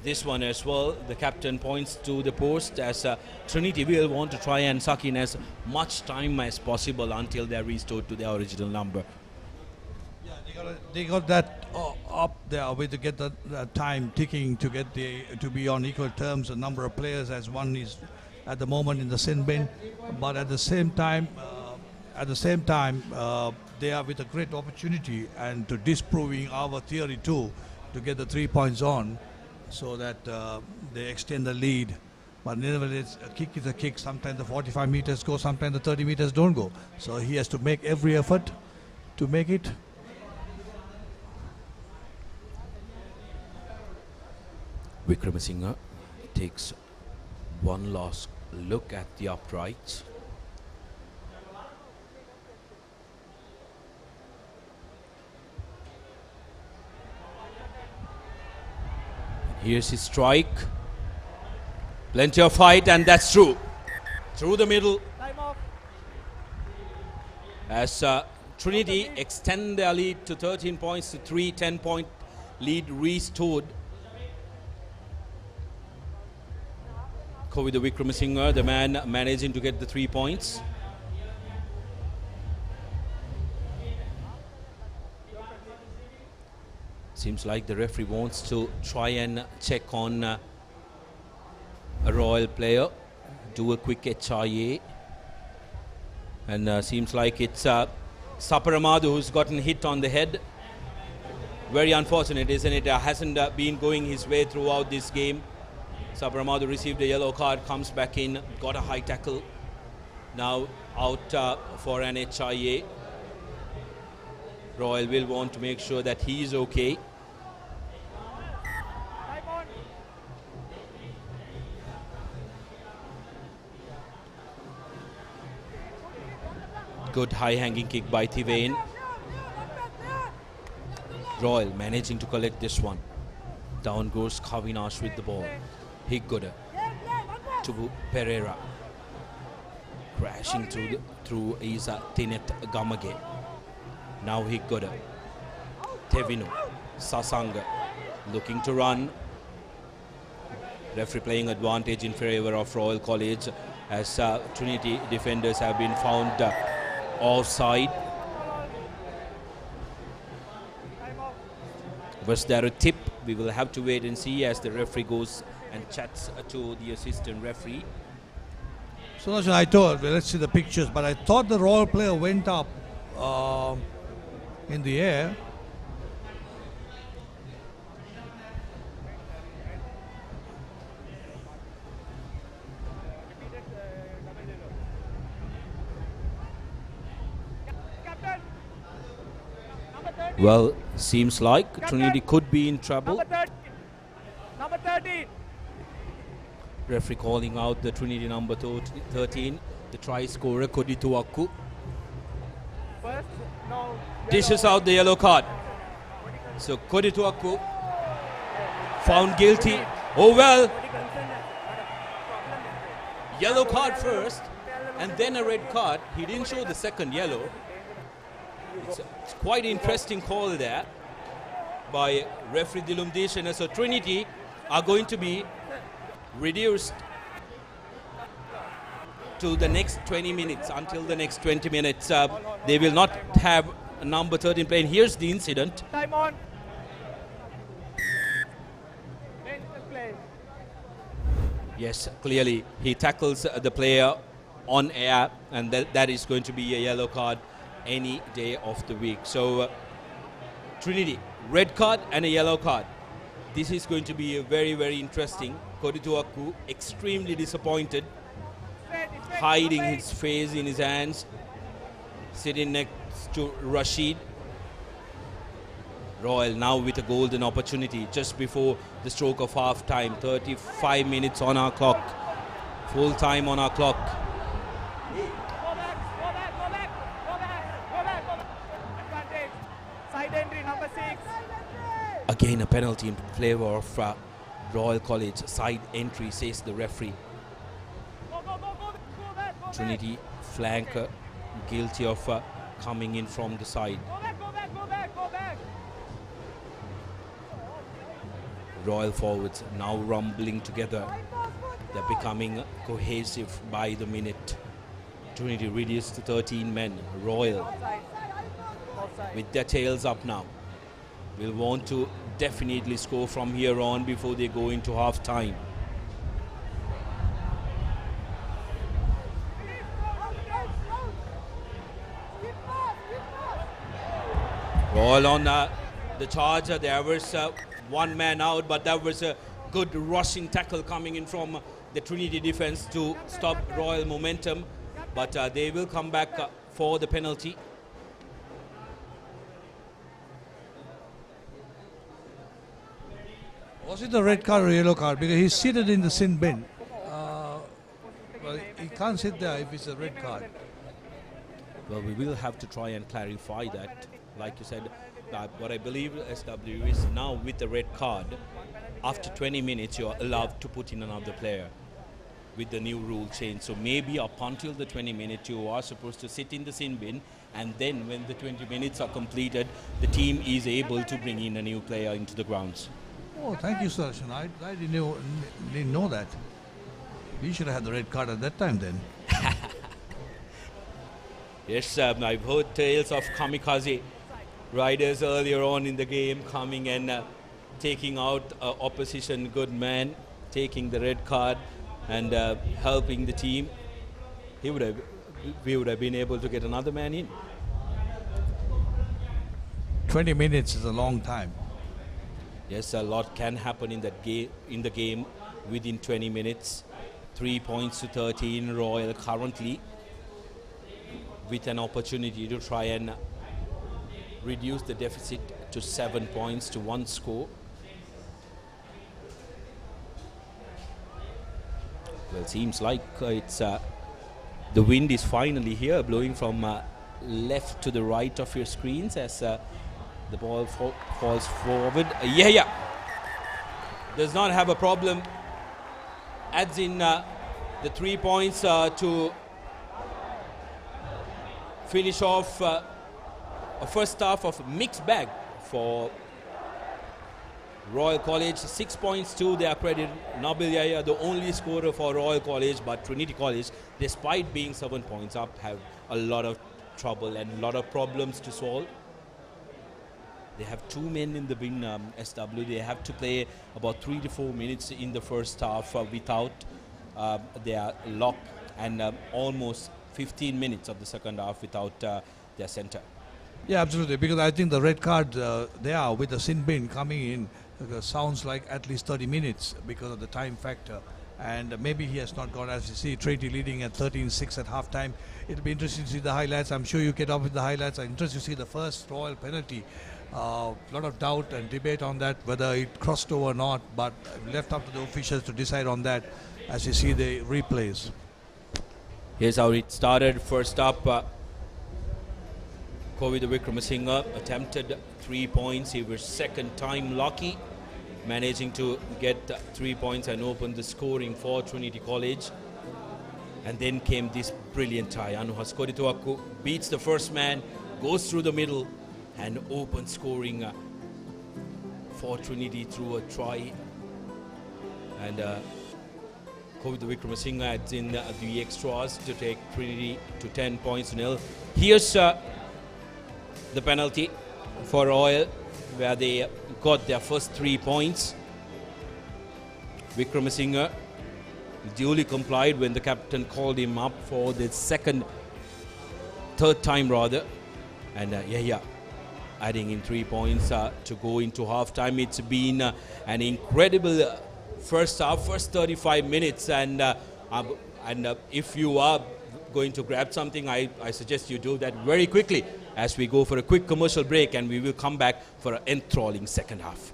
this one as well. The captain points to the post as Trinity will want to try and suck in as much time as possible until they're restored to their original number. Yeah, they got that up there way to get the time ticking to get to be on equal terms, a number of players as one is at the moment in the sin bin, but at the same time they are with a great opportunity and to disproving our theory too, to get the 3 points on, so that they extend the lead. But nevertheless, a kick is a kick. Sometimes the 45 meters go, sometimes the 30 meters don't go. So he has to make every effort to make it. Wickramasinghe takes one last look at the uprights. Here's his strike. Plenty of fight, and that's true. Through the middle. As Trinity extend their lead to 13 points to 3, 10-point lead restored. Kovid Wickramasinghe, the man managing to get the 3 points. Seems like the referee wants to try and check on a Royal player, do a quick HIA, and seems like it's Saparamadu who's gotten hit on the head. Very unfortunate, isn't it? Hasn't been going his way throughout this game. Saparamadu received a yellow card, comes back in, got a high tackle. Now out for an HIA. Royal will want to make sure that he is okay. Good high-hanging kick by Thivain. Royal managing to collect this one. Down goes Kavinash with the ball. Higgoda to Pereira. Crashing through is Tinet Gamage. Now Higgoda. Tevinu. Sasanga looking to run. Referee playing advantage in favor of Royal College as Trinity defenders have been found offside. Was there a tip? We will have to wait and see as the referee goes and chats to the assistant referee. So I told, let's see the pictures, but I thought the Royal player went up in the air. Well, seems like Trinity could be in trouble. Number 13. Referee calling out the Trinity number 13, the try scorer Kodi Tuaku. First, no. Dishes out the yellow card. So Kodi Tuaku found guilty. Oh well. Yellow card first and then a red card. He didn't show the second yellow. It's quite an interesting call there by referee Dilum Deshana. So Trinity are going to be reduced to the next 20 minutes. Until the next 20 minutes, they will not have a number 13 playing. Here's the incident. Time on. Play. Yes, clearly he tackles the player on air, and that is going to be a yellow card any day of the week. So Trinity, red card and a yellow card. This is going to be a very, very interesting. Kodituaku extremely disappointed, hiding his face in his hands, sitting next to Rashid. Royal now with a golden opportunity just before the stroke of half time. 35 minutes on our clock, full time on our clock. Advantage. Side entry number 6. Again a penalty in favour of Royal College. Side entry, says the referee. Trinity flanker guilty of coming in from the side. Go back. Royal forwards now rumbling together. They're becoming cohesive by the minute. Trinity reduced to 13 men. Royal with their tails up now will want to definitely score from here on before they go into half time. Royal on the charge. There was one man out, but that was a good rushing tackle coming in from the Trinity defense to stop Royal momentum, but they will come back for the penalty. Was it a red card or yellow card? Because he's seated in the sin bin. Well, he can't sit there if it's a red card. Well, we will have to try and clarify that. Like you said, what I believe SW is now with the red card, after 20 minutes you're allowed to put in another player with the new rule change. So maybe up until the 20 minutes you are supposed to sit in the sin bin, and then when the 20 minutes are completed, the team is able to bring in a new player into the grounds. Oh, thank you, Sarshan. I didn't know that. We should have had the red card at that time then. Yes, I've heard tales of kamikaze riders earlier on in the game coming and taking out opposition good man, taking the red card and helping the team. We would have been able to get another man in. 20 minutes is a long time. Yes, a lot can happen in that the game within 20 minutes. 3 points to 13. Royal currently with an opportunity to try and reduce the deficit to 7 points to 1 score. Well, seems like it's the wind is finally here, blowing from left to the right of your screens as the ball falls forward. Yeah. Does not have a problem. Adds in the 3 points to finish off a first half of mixed bag for Royal College. 6 points to their credit. Nabil Yahya, the only scorer for Royal College, but Trinity College, despite being 7 points up, have a lot of trouble and a lot of problems to solve. They have 2 men in the bin, SW. They have to play about 3 to 4 minutes in the first half without their lock, and almost 15 minutes of the second half without their center. Yeah, absolutely. Because I think the red card there with the sin bin coming in sounds like at least 30 minutes because of the time factor. And maybe he has not gone, as you see, Trinity leading at 13-6 at halftime. It'll be interesting to see the highlights. I'm sure you get up with the highlights. I'm interested to see the first Royal penalty lot of doubt and debate on that, whether it crossed over or not, but left up to the officials to decide on that as you see the replays. Here's how it started. First up, Kovida Wickramasinghe attempted 3 points. He was second time lucky, managing to get 3 points and open the scoring for Trinity College. And then came this brilliant tie. Anuha Skorituakku beats the first man, goes through the middle, and open scoring for Trinity through a try. And Kovida Wickramasinghe adds in the extras to take Trinity to 10 points to nil. Here's the penalty for Royal, where they got their first 3 points. Wickramasinghe duly complied when the captain called him up for the third time rather. And adding in 3 points to go into half time. It's been an incredible first half, first 35 minutes. And if you are going to grab something, I suggest you do that very quickly as we go for a quick commercial break, and we will come back for an enthralling second half.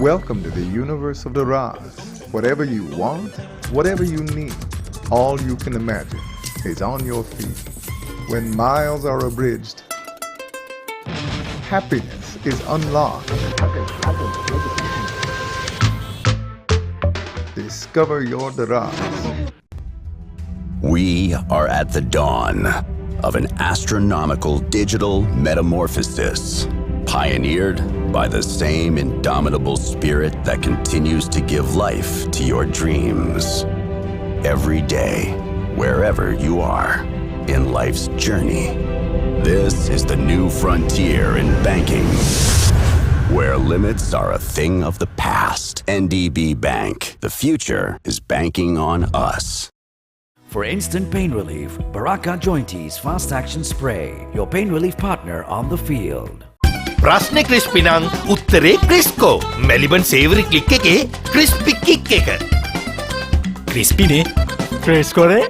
Welcome to the universe of the Raz. Whatever you want, whatever you need, all you can imagine is on your feet. When miles are abridged, happiness is unlocked. Discover your Raz. We are at the dawn of an astronomical digital metamorphosis, pioneered by the same indomitable spirit that continues to give life to your dreams. Every day, wherever you are in life's journey, this is the new frontier in banking, where limits are a thing of the past. NDB Bank, the future is banking on us. For instant pain relief, Baraka Jointies Fast Action Spray, your pain relief partner on the field. ප්‍රශ්නේ crispy නම් උත්තරේ ක්‍රිස්කෝ. Maliban සේවරි click එකේ crispy kick එක. ක්‍රිස්පිනේ ක්‍රිස්කෝනේ.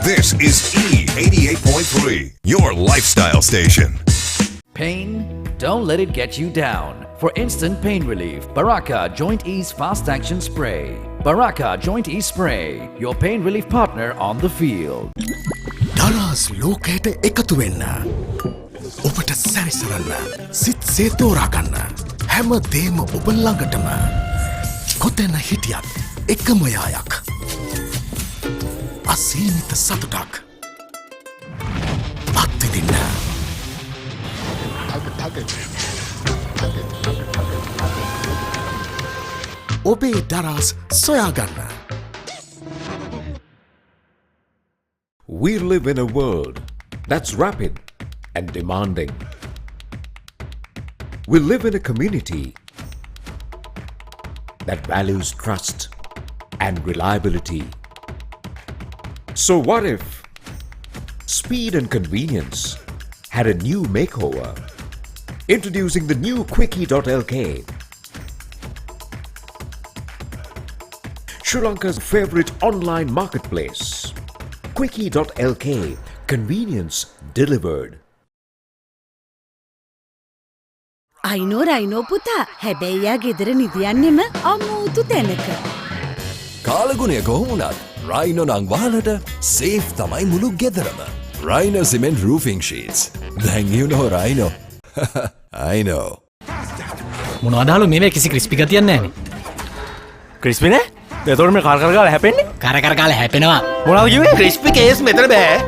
This is E88.3, your lifestyle station. Pain? Don't let it get you down. For instant pain relief, Baraka Joint Ease Fast Action Spray. Baraka Joint Ease Spray, your pain relief partner on the field. Daras lokayata ekatu wenna. Obata sarisaranna. Sit se toraganna. Hama dema oba langatama. Kotena hitiyat ekama yayak. අසීමිත සතුටක් අත්විඳින්න. ඔබේ දරස් සොයාගන්න. We live in a world that's rapid and demanding. We live in a community that values trust and reliability. So what if speed and convenience had a new makeover? Introducing the new Quickie.lk, Sri Lanka's favorite online marketplace. Quickie.lk, convenience delivered. අයිනෝ රයිනෝ පුතා හැබැයි යා ගෙදර නිදියන්නෙම අමෝතු තැනක. කාලගුණය කොහොමුණත් Rhino නං වහලට safe තමයි මුළු ගෙදරම. Rhino Cement Roofing Sheets. Then you know Rhino. I know. මොනවදාලු මේ කිසි ක්‍රිස්පි ගතියක් නැහැනේ. ක්‍රිස්පි නේ? එතකොට මේ කර කර ගාලා හැපෙන්නේ? කර කර ගාලා හැපෙනවා. මොනවද කිව්වේ? ක්‍රිස්පි කේස් මෙතන බෑ.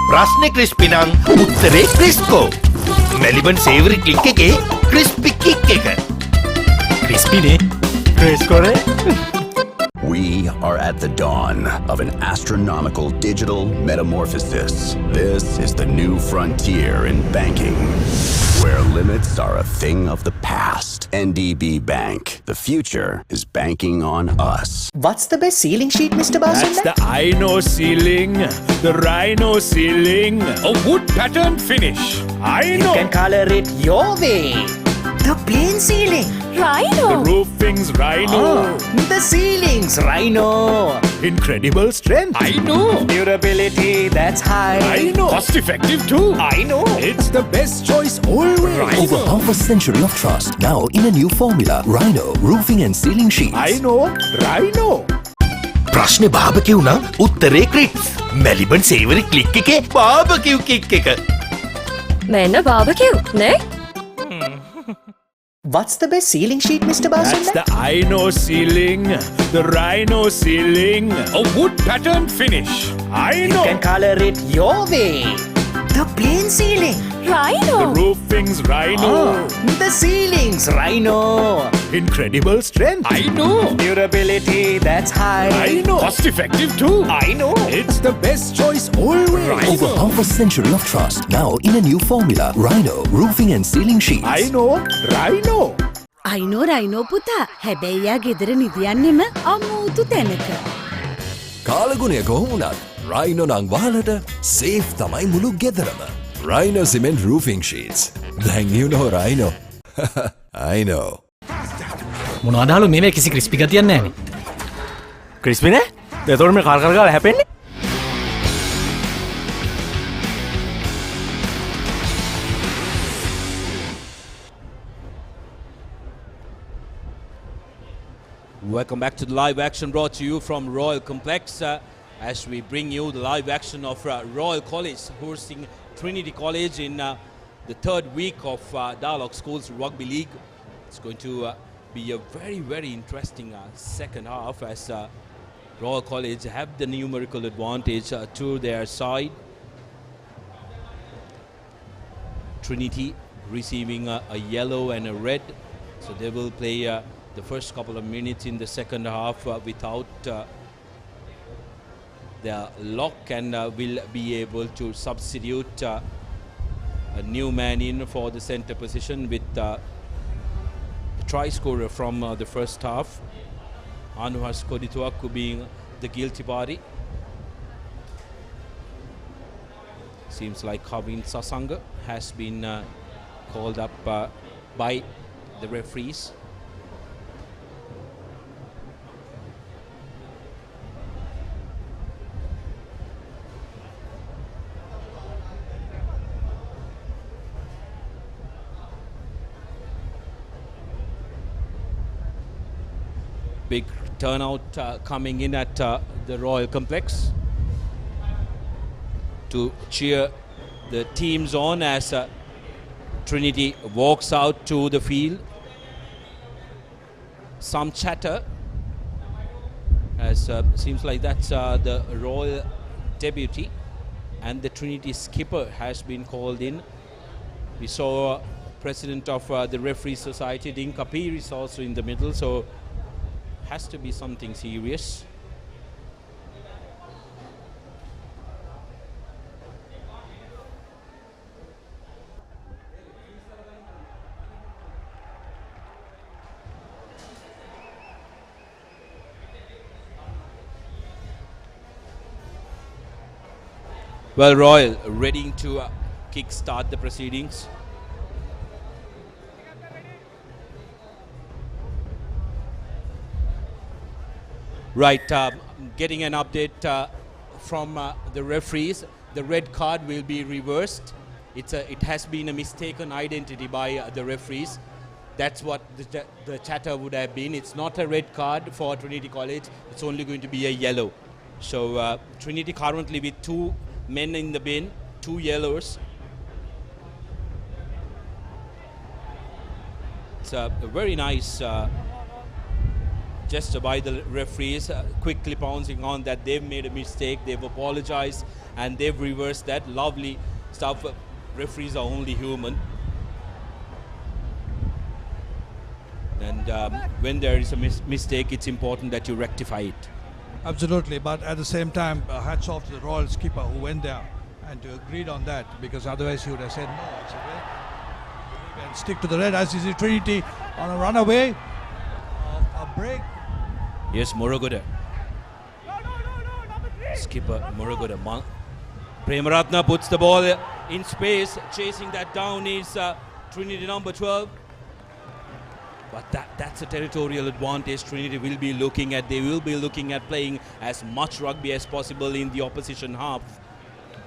ප්‍රශ්නේ ක්‍රිස්පි නම් උත්තරේ ක්‍රිස්කෝ. මෙලිබන් සේවරි ක්ලික් එකේ ක්‍රිස්පි කික් එක. ක්‍රිස්පි නේ? ක්‍රිස්කෝනේ? We are at the dawn of an astronomical digital metamorphosis. This is the new frontier in banking, where limits are a thing of the past. NDB Bank. The future is banking on us. What's the best ceiling sheet, Mr. That's the Ino ceiling, the Rhino ceiling, a wood pattern finish. You can color it your way. The plain ceiling. Rhino. The roofing's Rhino. The ceiling's Rhino. Incredible strength. I know. Durability that's high. I know. Cost effective too. I know. It's the best choice always. Over half a century of trust, now in a new formula. Rhino roofing and ceiling sheets. I know. Rhino. ප්‍රශ්නේ බාබකිව් නම් උත්තරේ Chris. Maliban සේවරි click එකේ බාබකිව් kick එක. මෙන්න බාබකිව් නේ? What's the best ceiling sheet, Mr. That's the Ino ceiling, the Rhino ceiling, a wood pattern finish. I know. You can color it your way. The plain ceiling. Rhino. The roofing's Rhino. The ceiling's Rhino. Incredible strength. I know. Durability that's high. I know. Cost effective too. I know. It's the best choice always. Over half a century of trust, now in a new formula. Rhino roofing and ceiling sheets. I know. Rhino. Rhino පුතා හැබැයියා ගෙදර නිදියන්නෙම අමූතු තැනක. කාලගුණය කොහොමුණත් Rhino නං වාලට safe තමයි මුළු ගෙදරම. Rhino cement roofing sheets. Then you know Rhino. I know. මොනවදාලු මේ කිසි crispy ගතියක් නැහැනේ. ක්‍රිස්පි නේ? එතකොට මේ කර කර ගාලා හැපෙන්නේ? Welcome back to the live action brought to you from Royal Complex as we bring you the live action of Royal College hosting Trinity College in the third week of Dialog Schools Rugby League. It's going to be a very, very interesting second half as Royal College have the numerical advantage to their side. Trinity receiving a yellow and a red, so they will play the first couple of minutes in the second half without their lock and will be able to substitute a new man in for the center position with the try scorer from the first half, Anuhas Kodituaku being the guilty party. Seems like Kavin Sasanga has been called up by the referees. Big turnout coming in at the Royal Complex to cheer the teams on as Trinity walks out to the field. Some chatter as seems like that's the Royal deputy and the Trinity skipper has been called in. We saw president of the referee society, Din Kapir, is also in the middle, so has to be something serious. Well, Royal ready to kick-start the proceedings. Right, getting an update from the referees. The red card will be reversed. It has been a mistaken identity by the referees. That's what the chatter would have been. It's not a red card for Trinity College. It's only going to be a yellow. So Trinity currently with 2 men in the bin, 2 yellows. It's a very nice gesture by the referees, quickly pouncing on that they've made a mistake, they've apologized, and they've reversed that. Lovely stuff. Referees are only human. And when there is a mistake, it's important that you rectify it. Absolutely, but at the same time, hats off to the Royal skipper who went there and agreed on that, because otherwise he would have said no. It's a red. And stick to the red, as is the Trinity on a runaway. A break. Yes, Muruguda. Skipper Muruguda. Premaratna puts the ball in space. Chasing that down is Trinity number 12. But that's a territorial advantage Trinity will be looking at. They will be looking at playing as much rugby as possible in the opposition half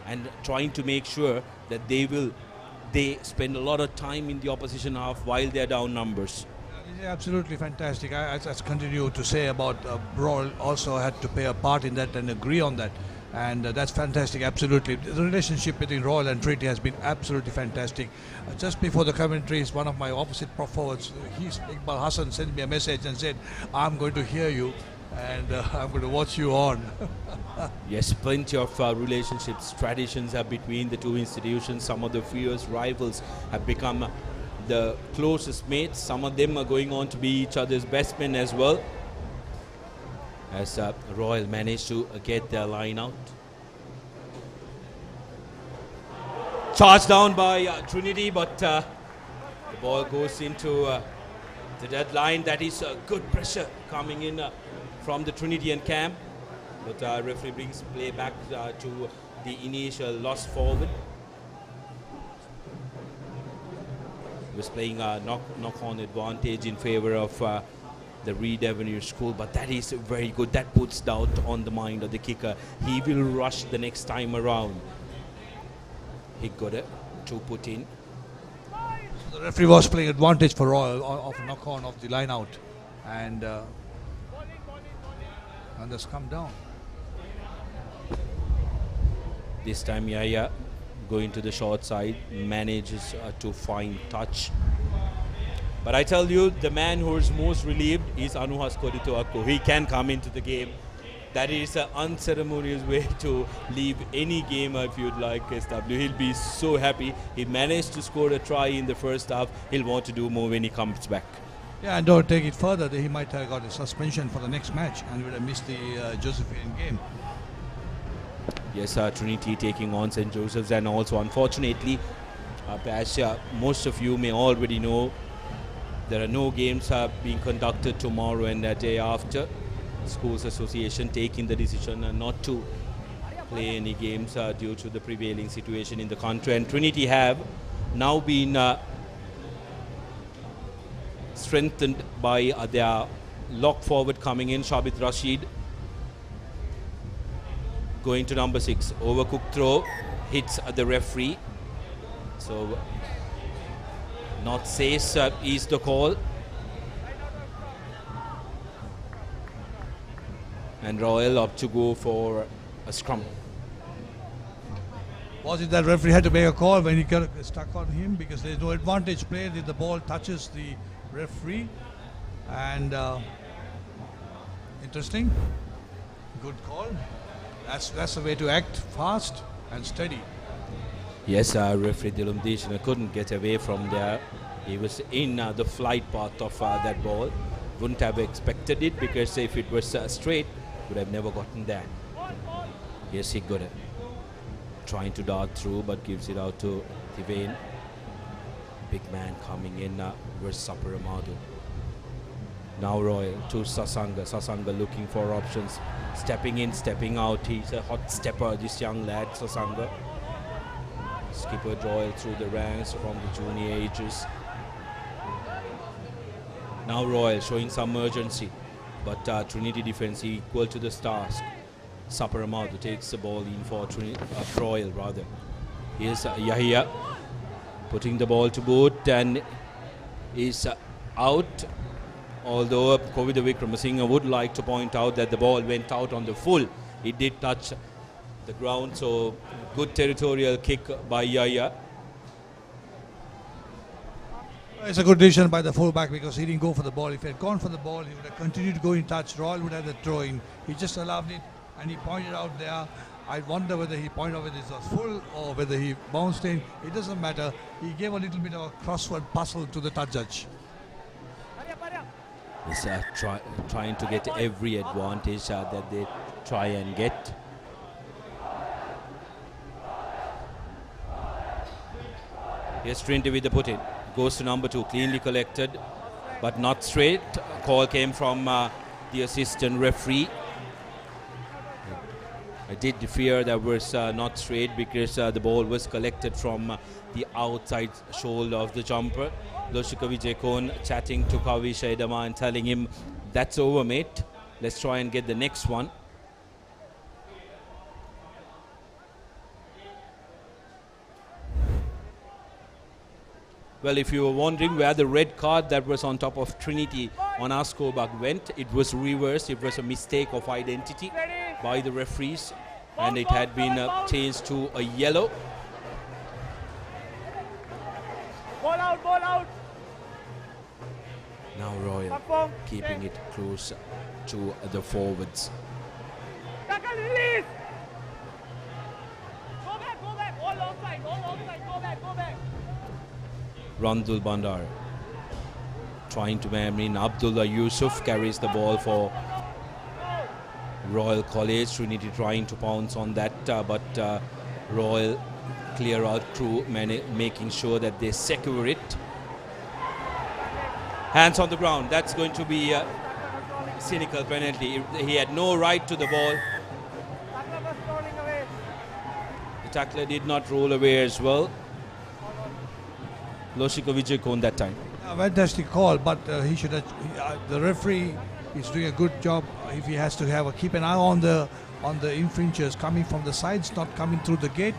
and trying to make sure that they spend a lot of time in the opposition half while they're down numbers. Absolutely fantastic. I continue to say about Royal also had to play a part in that and agree on that. And that's fantastic, absolutely. The relationship between Royal and Trinity has been absolutely fantastic. Just before the commentaries, one of my opposite forwards, Iqbal Hassan, sent me a message and said, I'm going to hear you and I'm going to watch you on. Yes, plenty of relationships, traditions are between the two institutions. Some of the fierce rivals have become the closest mates. Some of them are going on to be each other's best men as well, as Royal managed to get their line out. Charged down by Trinity, but the ball goes into the deadline. That is good pressure coming in from the Trinitian camp, but referee brings play back to the initial loss forward. He was playing a knock-on advantage in favor of the Reed Avenue School, but that is very good. That puts doubt on the mind of the kicker. He will rush the next time around. He got it to put in. So the referee was playing advantage for Royal of knock-on of the line out, and has come down. This time Yaya going to the short side, manages to find touch. But I tell you, the man who is most relieved is Anuhas Koditoako. He can come into the game. That is an unceremonious way to leave any game, if you'd like, SW. He'll be so happy. He managed to score a try in the first half. He'll want to do more when he comes back. Yeah, and don't take it further. He might have got a suspension for the next match and would have missed the Josephine game. Yes, Trinity taking on St. Joseph's, and also unfortunately, as most of you may already know, there are no games being conducted tomorrow and the day after. Schools Association taking the decision not to play any games due to the prevailing situation in the country. And Trinity have now been strengthened by their lock forward coming in, Shabit Rashid. Going to number 6, overcooked throw, hits the referee. So, not safe is the call. And Royal up to go for a scrum. Was it that referee had to make a call when he got stuck on him? Because there's no advantage played if the ball touches the referee. And interesting. Good call. That's the way to act, fast and steady. Yes, referee Dilum Deshana couldn't get away from there. He was in the flight path of that ball. Wouldn't have expected it, because if it was straight, would have never gotten there. Yes, he got it. Trying to dart through, but gives it out to Tivane. Big man coming in versus Saparamadu. Now Royal to Sasanga. Sasanga looking for options. Stepping in, stepping out. He's a hot stepper, this young lad, Sasanga. Skipper Royal through the ranks from the junior ages. Now Royal showing some urgency, but Trinity defense equal to this task. Saparamadu takes the ball in for Royal rather. Here's Yahya putting the ball to boot and is out. Although Kovida Vikramasinghe would like to point out that the ball went out on the full. It did touch the ground, so good territorial kick by Yahya. It's a good decision by the fullback because he didn't go for the ball. If he had gone for the ball, he would have continued to go in touch. Royal would have the throw in. He just allowed it and he pointed out there. I wonder whether he pointed out whether it was full or whether he bounced in. It doesn't matter. He gave a little bit of a crossword puzzle to the touch judge. He's trying to get every advantage that they try and get. Here's Trinity with the put-in. Goes to number 2, cleanly collected, but not straight. Call came from the assistant referee. I did fear that was not straight because the ball was collected from the outside shoulder of the jumper. Loshika Vijayakon chatting to Kavi Shaidama and telling him, that's over, mate. Let's try and get the next one. Well, if you were wondering where the red card that was on top of Trinity on our scoreboard went, it was reversed. It was a mistake of identity by the referees, and it had been changed to a yellow. Ball out, ball out. Now Royal keeping it close to the forwards. Tackle, release. Go back, all onside, go back. Randul Bandar trying to mean Abdullah Yusuf carries the ball for Royal College. Trinity trying to pounce on that, but Royal clear out through making sure that they secure it. Hands on the ground. That's going to be a cynical penalty. He had no right to the ball. The tackler did not roll away as well. Loshika Vijayakon that time. Fantastic call, but he should have. The referee is doing a good job. If he has to keep an eye on the infringers coming from the sides, not coming through the gate,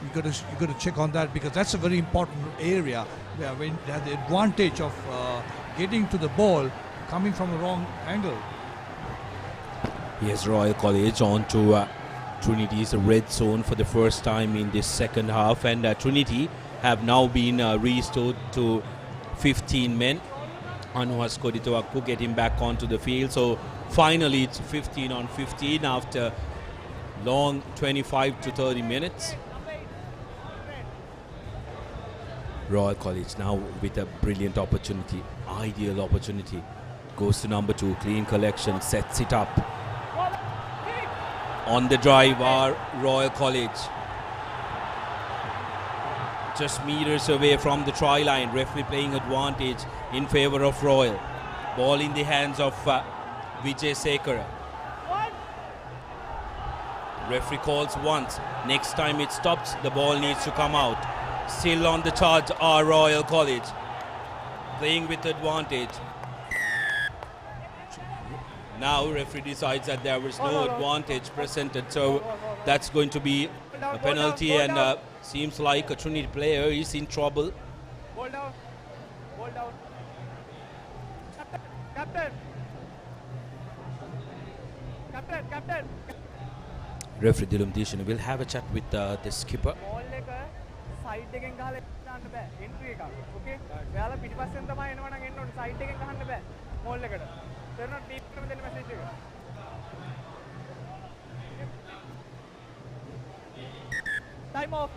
you got to check on that because that's a very important area where when they have the advantage of getting to the ball coming from a wrong angle. Here's Royal College on to Trinity's red zone for the first time in this second half, and Trinity have now been restored to 15 men. Anuhas Koditoakpu getting back onto the field. So finally it's 15 on 15 after long 25 to 30 minutes. Royal College now with a brilliant opportunity, ideal opportunity. Goes to number 2, clean collection, sets it up. On the drive are Royal College. Just meters away from the try line. Referee playing advantage in favor of Royal. Ball in the hands of Vijay Sekara. Referee calls once. Next time it stops, the ball needs to come out. Still on the charge are Royal College. Playing with advantage. Now referee decides that there was no advantage presented. So that's going to be a penalty, and seems like a Trinity player is in trouble. Ball down. Captain. Referee Dilum Dishana will have a chat with the skipper. Side එකෙන් ගහලා දාන්න බෑ entry එක. Okay? ඔයාලා පිටිපස්සෙන් තමයි එනවා නම් එන්න ඕනේ. side එකෙන් ගහන්න බෑ ball එකට. තේරුණා team එකම දෙන්න message එක. Time off.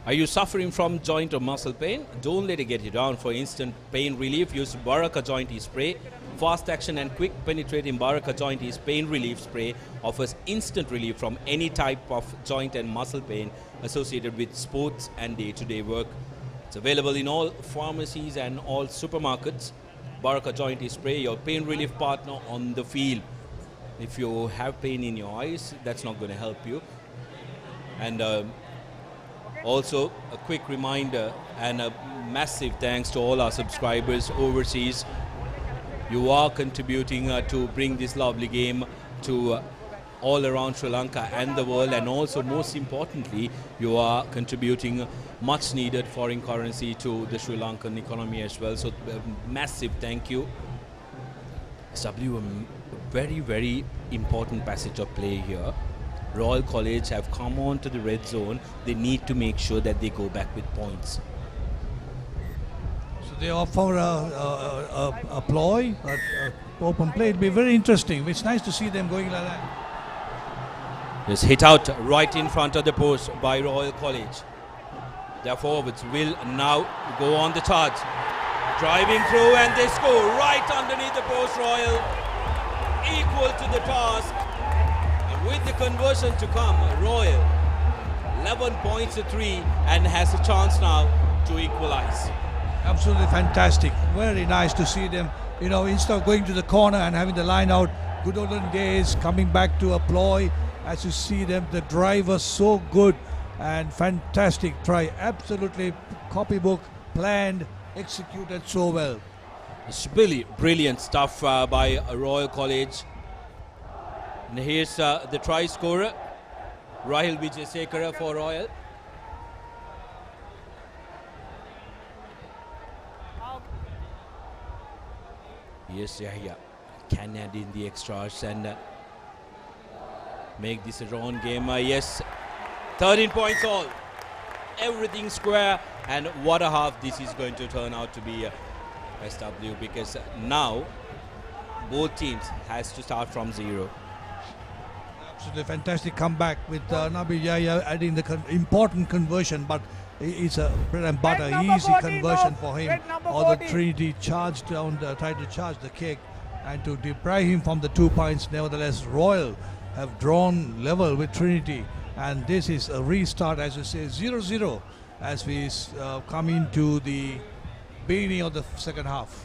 Are you suffering from joint or muscle pain? Don't let it get you down. For instant pain relief, use Baraka Joint E-Spray. Fast action and quick penetrating Baraka Joint E pain relief spray offers instant relief from any type of joint and muscle pain associated with sports and day-to-day work. It's available in all pharmacies and all supermarkets. Baraka Joint E-Spray, your pain relief partner on the field. If you have pain in your eyes, that's not going to help you. And also a quick reminder and a massive thanks to all our subscribers overseas. You are contributing to bring this lovely game to all around Sri Lanka and the world, and also most importantly you are contributing much needed foreign currency to the Sri Lankan economy as well. So massive thank you. SW, a very, very important passage of play here. Royal College have come on to the red zone. They need to make sure that they go back with points. They offer a ploy, open play. It'll be very interesting. It's nice to see them going like that. Just hit out right in front of the post by Royal College. Their forwards will now go on the charge. Driving through and they score right underneath the post. Royal equal to the task. And with the conversion to come, Royal 11 points to 3 and has a chance now to equalize. Absolutely fantastic. Very nice to see them, instead of going to the corner and having the line out, good olden days, coming back to a ploy. As you see them, the drive was so good and fantastic try. Absolutely copybook, planned, executed so well. It's really brilliant stuff by Royal College. And here's the try scorer, Rahil Vijayasekara for Royal. Yes, Yahya can add in the extras and make this a drawn game. Yes, 13 points all. Everything square, and what a half this is going to turn out to be SW, because now both teams has to start from zero. Absolutely fantastic comeback with Nabi Yahya adding the important conversion, but it's a bread and butter, easy conversion for him. Although Trinity charged down, tried to charge the kick and to deprive him from the 2 points. Nevertheless, Royal have drawn level with Trinity, and this is a restart, as you say, 0-0 as we come into the beginning of the second half.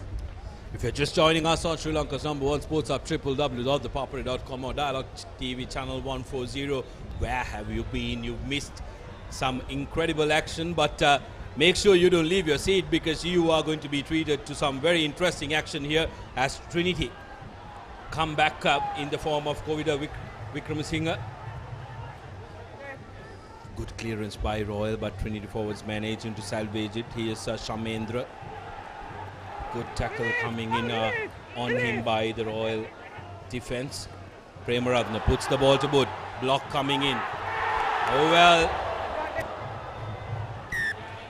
If you're just joining us on Sri Lanka's #1 sports hub, www.thepapare.com or Dialog TV channel 140, where have you been? You've missed some incredible action, but make sure you don't leave your seat, because you are going to be treated to some very interesting action here as Trinity come back up in the form of Kovida Vikramasinghe. Good clearance by Royal, but Trinity forwards managing to salvage it. Here's Shamendra. Good tackle coming in on him by the Royal defense. Premaratna puts the ball to boot. Block coming in. Oh well.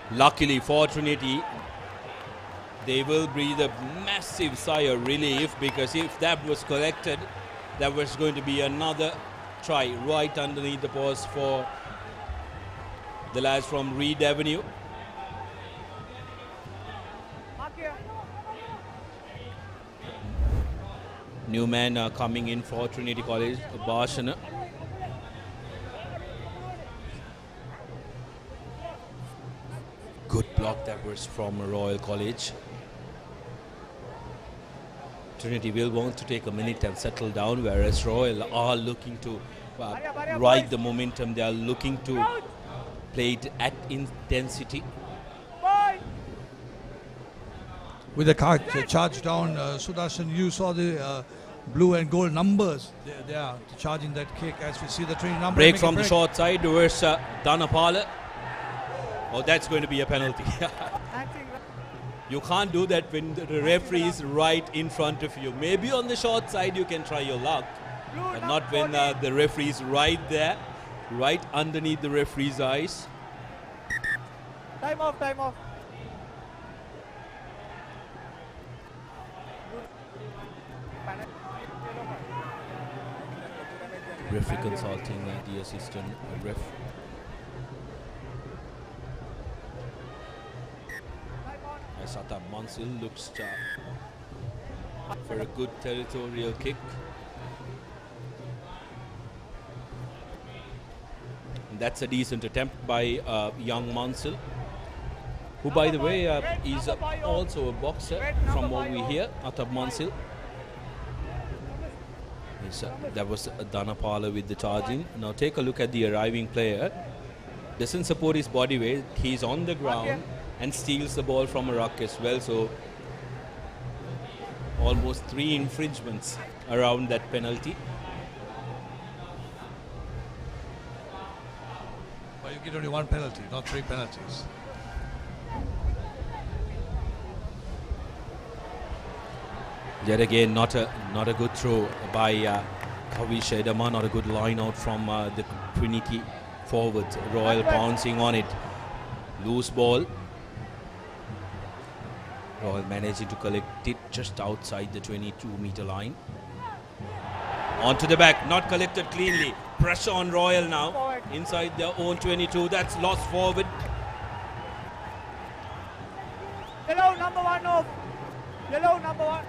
Luckily for Trinity, they will breathe a massive sigh of relief, because if that was collected, that was going to be another try right underneath the post for the lads from Reed Avenue. New man coming in for Trinity College, Bashana. Good block that was from Royal College. Trinity will want to take a minute and settle down, whereas Royal are looking to ride the momentum. They are looking to play it at intensity. With the charge down, Sudarshan, you saw the blue and gold numbers. They are charging that kick as we see the Trinity number. Break from the short side towards Dhanapala. Oh, that's going to be a penalty. You can't do that when the referee is right in front of you. Maybe on the short side you can try your luck, but not when the referee is right there, right underneath the referee's eyes. Time off, time off. Referee consulting the assistant ref. Sata Mansil looks for a good territorial kick. And that's a decent attempt by young Mansil, who by the way is also a boxer from what we hear, Atab Mansil. That was Dhanapala with the charging. Now take a look at the arriving player. Doesn't support his body weight. He's on the ground and steals the ball from a ruck as well. So almost 3 infringements around that penalty. But you get only 1 penalty, not 3 penalties. Yet again, not a good throw by Kavi Shedama, not a good line out from the Trinity forwards. Royal pouncing on it. Loose ball. Royal managing to collect it just outside the 22-meter line. Onto the back, not collected cleanly. Pressure on Royal now, inside their own 22. That's lost forward. Yellow number 1 off. Yellow number 1.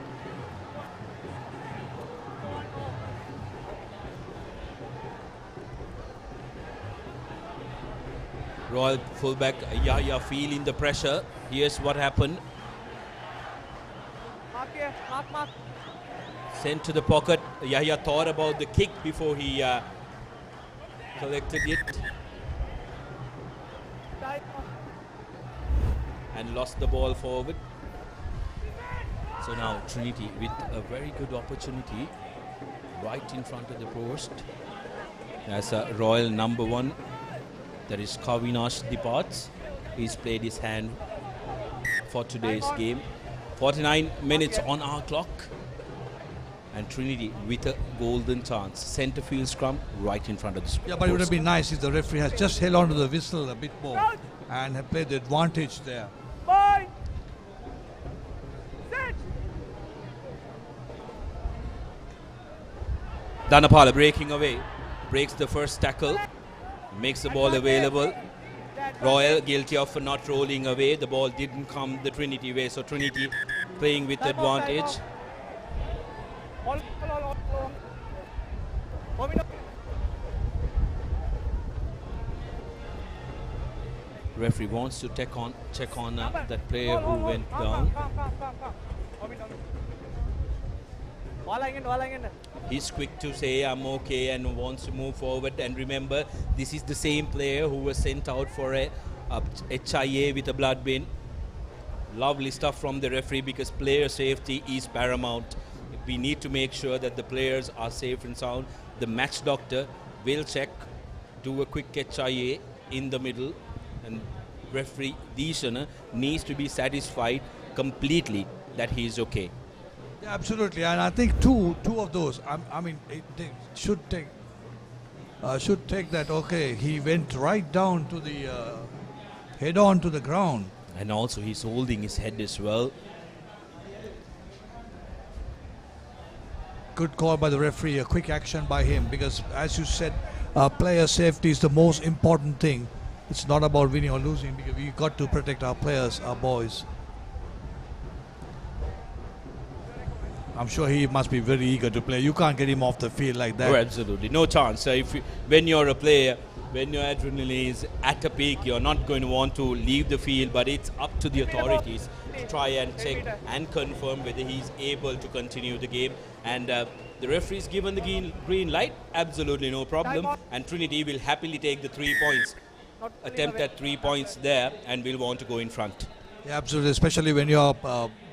Royal fullback Yahya feeling the pressure. Here's what happened. Mark here. Mark. Sent to the pocket. Yahya thought about the kick before he collected it. And lost the ball forward. So now Trinity with a very good opportunity right in front of the post. As a Royal number 1, that is Kavinash departs. He's played his hand for today's game. 49 minutes on our clock. And Trinity with a golden chance. Centre field scrum right in front of the Yeah, but it would have been nice if the referee has just held on to the whistle a bit more and have played the advantage there. Bye. Set. Dhanapala breaking away. Breaks the first tackle. Makes the ball available. Royal guilty of not rolling away. The ball didn't come the Trinity way. So Trinity playing with advantage. Referee wants to check on that player who went down. He's quick to say I'm okay and wants to move forward. And remember, this is the same player who was sent out for a HIA with a blood bin. Lovely stuff from the referee, because player safety is paramount. We need to make sure that the players are safe and sound. The match doctor will check, do a quick HIA in the middle, and referee Deeshana needs to be satisfied completely that he is okay. Yeah, absolutely, and I think two of those. I mean, they should take that. Okay, he went right down to the head on to the ground, and also he's holding his head as well. Good call by the referee. A quick action by him, because, as you said, player safety is the most important thing. It's not about winning or losing, because we got to protect our players, our boys. I'm sure he must be very eager to play. You can't get him off the field like that. Oh, absolutely. No chance. When you're a player, when your adrenaline is at a peak, you're not going to want to leave the field, but it's up to the authorities to try and check and confirm whether he's able to continue the game. And the referee's given the green light. Absolutely no problem. And Trinity will happily take the 3 points. Attempt at 3 points there, and will want to go in front. Yeah, absolutely. Especially when you're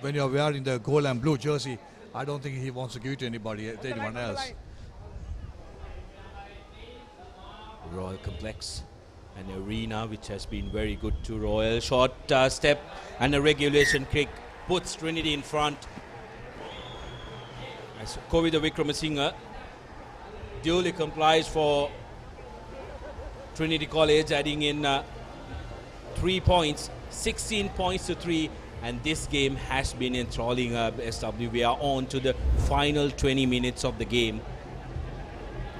wearing the gold and blue jersey. I don't think he wants to give it to anyone else. Royal Complex, an arena which has been very good to Royal. Short step and a regulation kick puts Trinity in front. As Kovida Wickramasinghe duly complies for Trinity College, adding in 3 points, 16 points to 3. And this game has been enthralling SW. We are on to the final 20 minutes of the game.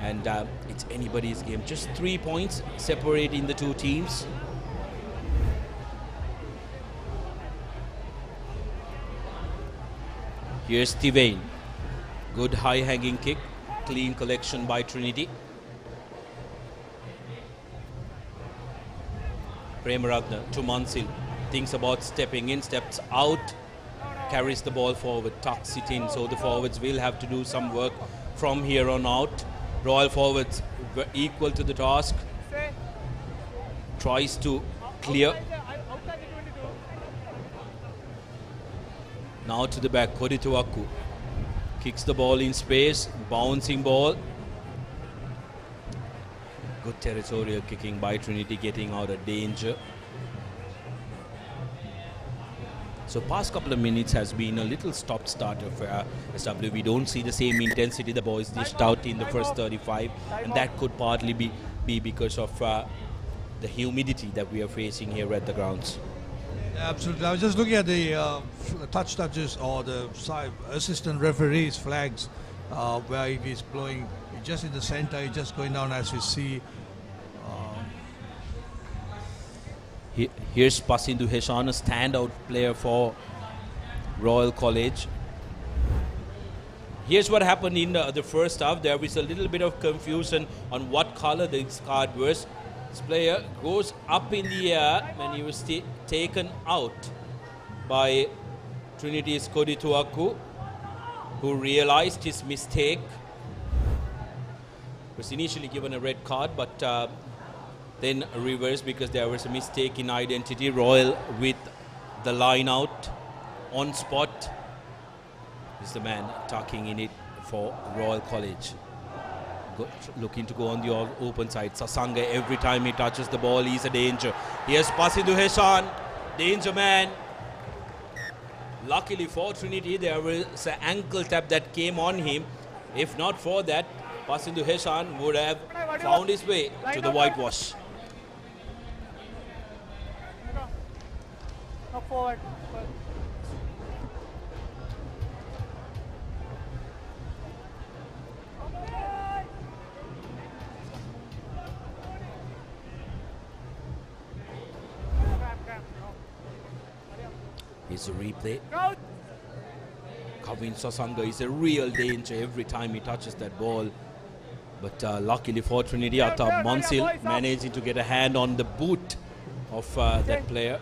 And it's anybody's game. Just 3 points separating the two teams. Here's Tivane. Good high-hanging kick. Clean collection by Trinity. Premaragna to Mansil. Thinks about stepping in, steps out, carries the ball forward, tucks it in. So the forwards will have to do some work from here on out. Royal forwards were equal to the task. Tries to clear. Now to the back, Kodituaku. Kicks the ball in space, bouncing ball. Good territorial kicking by Trinity, getting out of danger. So past couple of minutes has been a little stop-start of SW. We don't see the same intensity the boys dished out in the first 35, and that could partly be because of the humidity that we are facing here at the grounds. Absolutely. I was just looking at the touches or the assistant referee's flags where it is blowing just in the center, it's just going down as we see. Here's Pasindu Heshan, a standout player for Royal College. Here's what happened in the first half. There was a little bit of confusion on what color this card was. This player goes up in the air when he was taken out by Trinity's Kodi Tuaku, who realized his mistake. Was initially given a red card, but then reversed because there was a mistake in identity. Royal with the line out on spot is the man tucking in it for Royal College. Looking to go on the open side. Sasanga, every time he touches the ball, he's a danger. Here's Pasindu Heshan, danger man. Luckily for Trinity, there was an ankle tap that came on him. If not for that, Pasindu Heshan would have found his way to the whitewash. Forward. Here's a replay. Kavin Sasanga is a real danger every time he touches that ball. But luckily for Trinity, Atta Mansil managing to get a hand on the boot of that player.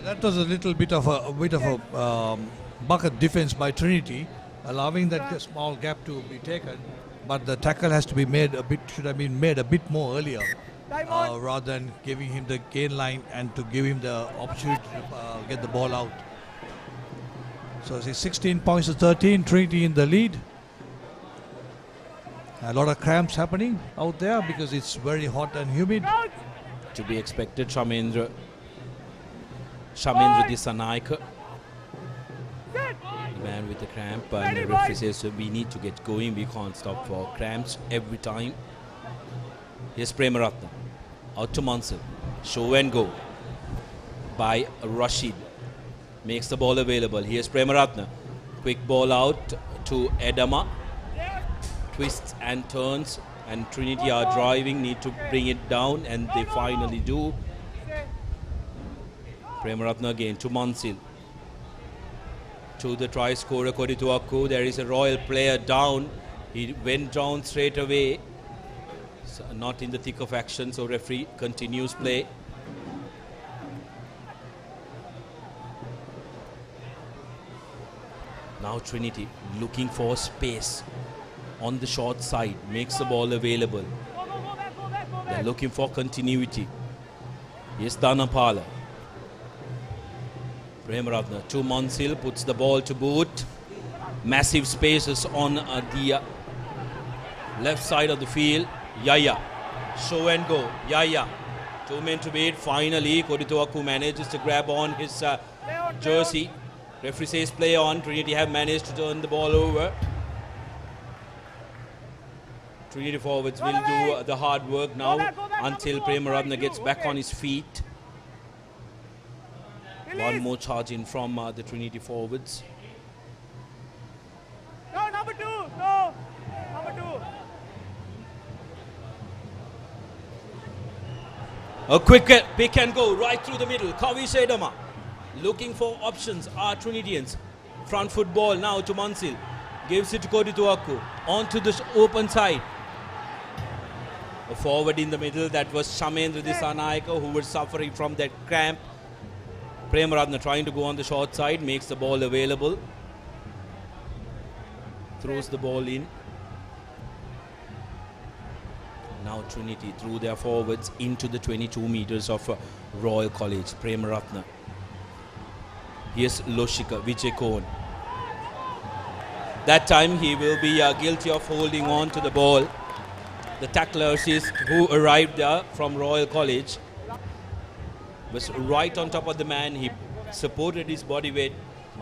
That was a little bit of a bucket defense by Trinity, allowing that small gap to be taken. But the tackle has to be should have been made a bit more earlier, rather than giving him the gain line and to give him the opportunity to get the ball out. So it's 16 points to 13, Trinity in the lead. A lot of cramps happening out there because it's very hot and humid. To be expected, Shamendra Disanaika, the man with the cramp, and the referee says we need to get going, we can't stop for cramps every time. Here's Premaratna, out to Mansell, show and go by Rashid, makes the ball available. Here's Premaratna, quick ball out to Edama, twists and turns, and Trinity are driving, need to bring it down, and they finally do. Premaratna again to Mansil, to the try scorer Kodi Tuaku. There is a Royal player down. He went down straight away. So not in the thick of action, so referee continues play. Now Trinity looking for space on the short side, makes the ball available. They're looking for continuity. Here's Dhanapala. Premaratna to Mansil, puts the ball to boot. Massive spaces on the left side of the field. Yaya, show and go. Yaya, 2 men to beat. Finally, Kodi Tuaku manages to grab on his jersey. Referee says play on. Trinity have managed to turn the ball over. Trinity forwards will do the hard work now until Premaratna gets back on his feet. One more charge in from the Trinity forwards. No, number 2. No, number 2. A quick pick and go right through the middle. Kavi Sedama looking for options are Trinitians. Front foot ball now to Mansil. Gives it to Kodi Tuaku. Onto the open side. A forward in the middle, that was Shamendra Disanaika, who was suffering from that cramp. Premaratna trying to go on the short side, makes the ball available. Throws the ball in. Now Trinity through their forwards into the 22 meters of Royal College. Premaratna. Here's Loshika Vijay. That time he will be guilty of holding on to the ball. The tacklers who arrived there from Royal College was right on top of the man. He supported his body weight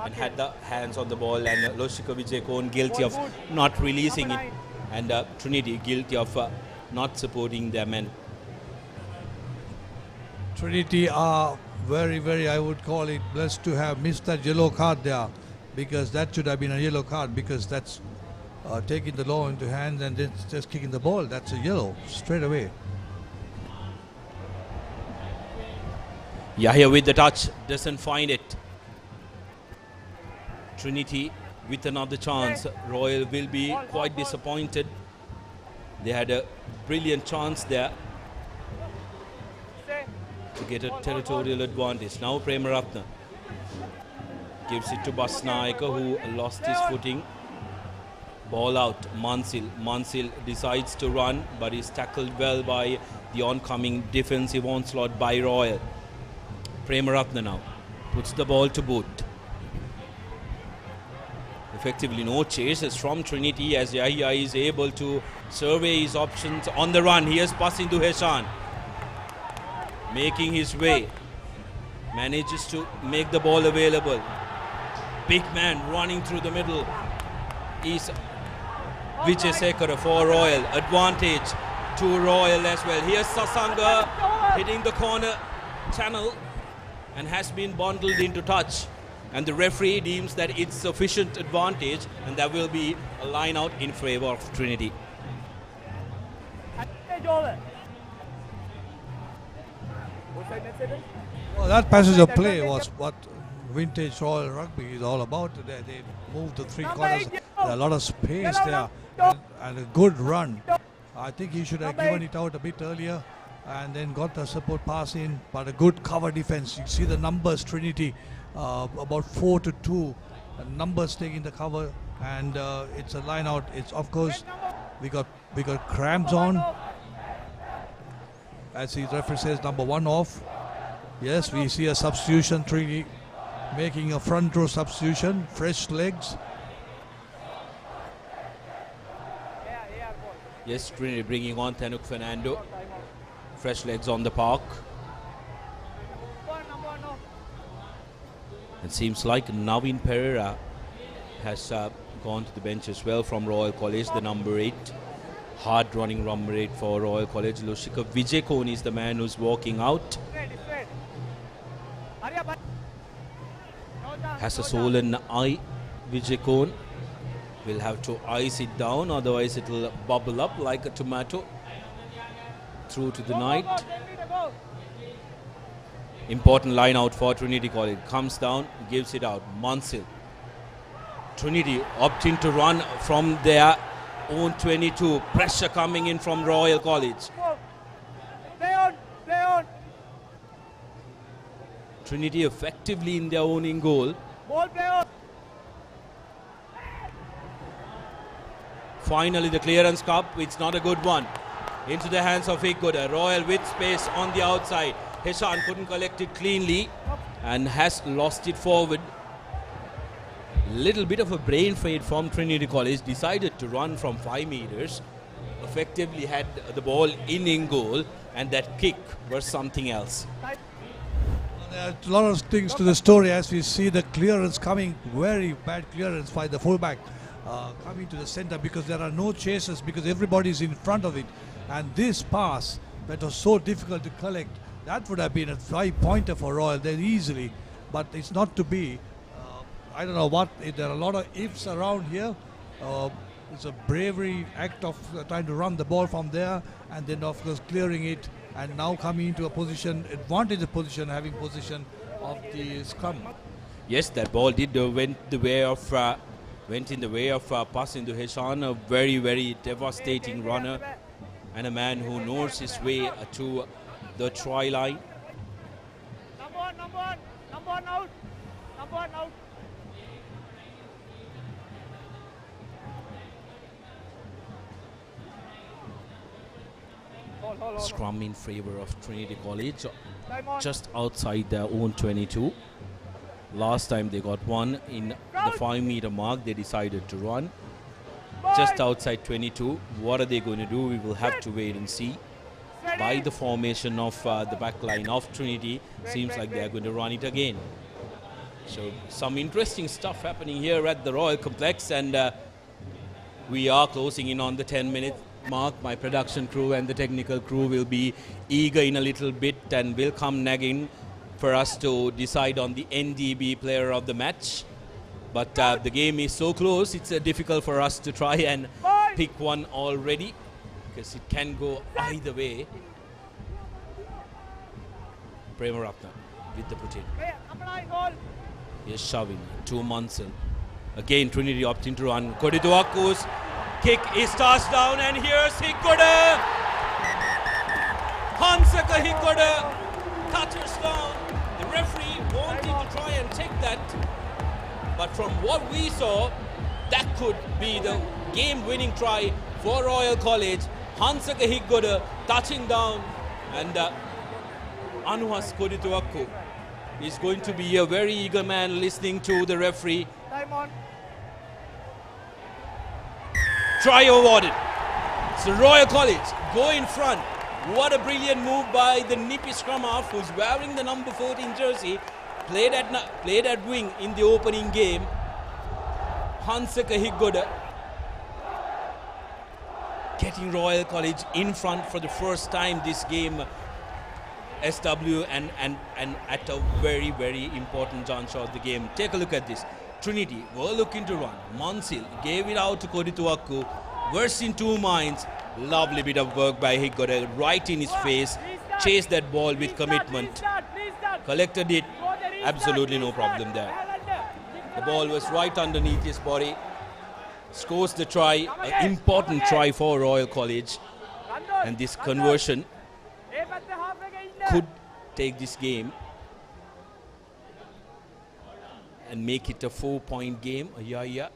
and had the hands on the ball, and Loshika Vijay guilty of not releasing it, and Trinity guilty of not supporting their men. Trinity are very, I would call it blessed to have missed that yellow card there, because that should have been a yellow card, because that's taking the law into hand and then just kicking the ball. That's a yellow straight away. Yahya with the touch, doesn't find it. Trinity with another chance. Royal will be quite disappointed. They had a brilliant chance there to get a territorial advantage. Now Premaratna gives it to Basnaika, who lost his footing. Ball out, Mansil decides to run, but is tackled well by the oncoming defensive onslaught by Royal. Premaratna now puts the ball to boot. Effectively no chases from Trinity as Yahya is able to survey his options on the run. Here's passing to Heshan, making his way, manages to make the ball available. Big man running through the middle is Vijay Sekara for Royal. Advantage to Royal as well. Here's Sasanga hitting the corner channel and has been bundled into touch. And the referee deems that it's sufficient advantage, and there will be a line out in favor of Trinity. Well, that passage of play was what vintage Royal Rugby is all about. They moved the three corners. There's a lot of space there and a good run. I think he should have given it out a bit earlier and then got the support pass in, but a good cover defense. You see the numbers, Trinity about 4-2, numbers taking the cover, and it's a line out. It's, of course, we got cramps on, as the referee says, number 1 off. Yes, we see a substitution, Trinity making a front row substitution, fresh legs. Yes, Trinity bringing on Thanuk Fernando. Fresh legs on the park. It seems like Naveen Pereira has gone to the bench as well from Royal College, the number 8. Hard running number 8 for Royal College. Lushika Vijay Kone is the man who's walking out. Has a swollen eye, Vijay Kone. Will have to ice it down, otherwise it will bubble up like a tomato through to the night. Important line out for Trinity College. Comes down, gives it out. Mansil. Trinity opting to run from their own 22. Pressure coming in from Royal College. Play on. Trinity effectively in their own in goal. Ball play on. Finally the clearance cup. It's not a good one. Into the hands of Iguda. Royal with space on the outside. Heshan couldn't collect it cleanly and has lost it forward. Little bit of a brain fade from Trinity College. Decided to run from 5 meters. Effectively had the ball in goal, and that kick was something else. There are a lot of things to the story as we see the clearance coming. Very bad clearance by the fullback coming to the center, because there are no chases, because everybody is in front of it. And this pass that was so difficult to collect, that would have been a 5-pointer for Royal there easily, but it's not to be. I don't know what, there are a lot of ifs around here. It's a bravery act of trying to run the ball from there, and then of course clearing it, and now coming into a position, advantage position, having possession of the scrum. Yes, that ball did went in the way of passing to Heshan, a very, very devastating runner, and a man who knows his way to the try line. Number one out. Scrum in favor of Trinity College, just outside their own 22. Last time they got one in the 5-meter mark. They decided to run just outside 22. What are they going to do? We will have to wait and see. By the formation of the back line of Trinity, seems like they are going to run it again. So some interesting stuff happening here at the Royal Complex, and we are closing in on the 10-minute Mark, my production crew and the technical crew will be eager in a little bit and will come nagging for us to decide on the NDB player of the match. But the game is so close, it's difficult for us to try and pick one already because it can go either way. Premaratna with the put in. Here's shoving to Munson. Again, Trinity opting to run. Kodituaku's kick is touched down, and here's Higgoda. Hansaka Higgoda touches down. The referee wanted to try and take that, but from what we saw, that could be the game-winning try for Royal College. Hansaka Higgoda touching down, and Anuhas Kodituaku is going to be a very eager man listening to the referee. Time on. Try awarded. So Royal College go in front. What a brilliant move by the nippy scrum half who's wearing the number 14 jersey. Played at wing in the opening game. Hansaka Higgoda getting Royal College in front for the first time this game. SW and at a very, very important juncture of the game. Take a look at this. Trinity were looking to run. Mansil gave it out to Kodituaku. Worse in two minds. Lovely bit of work by Higgoda right in his face. Chased that ball with commitment. Collected it. Absolutely no problem there. The ball was right underneath his body. Scores the try. An important try for Royal College. And this conversion could take this game and make it a 4-point game. Yeah.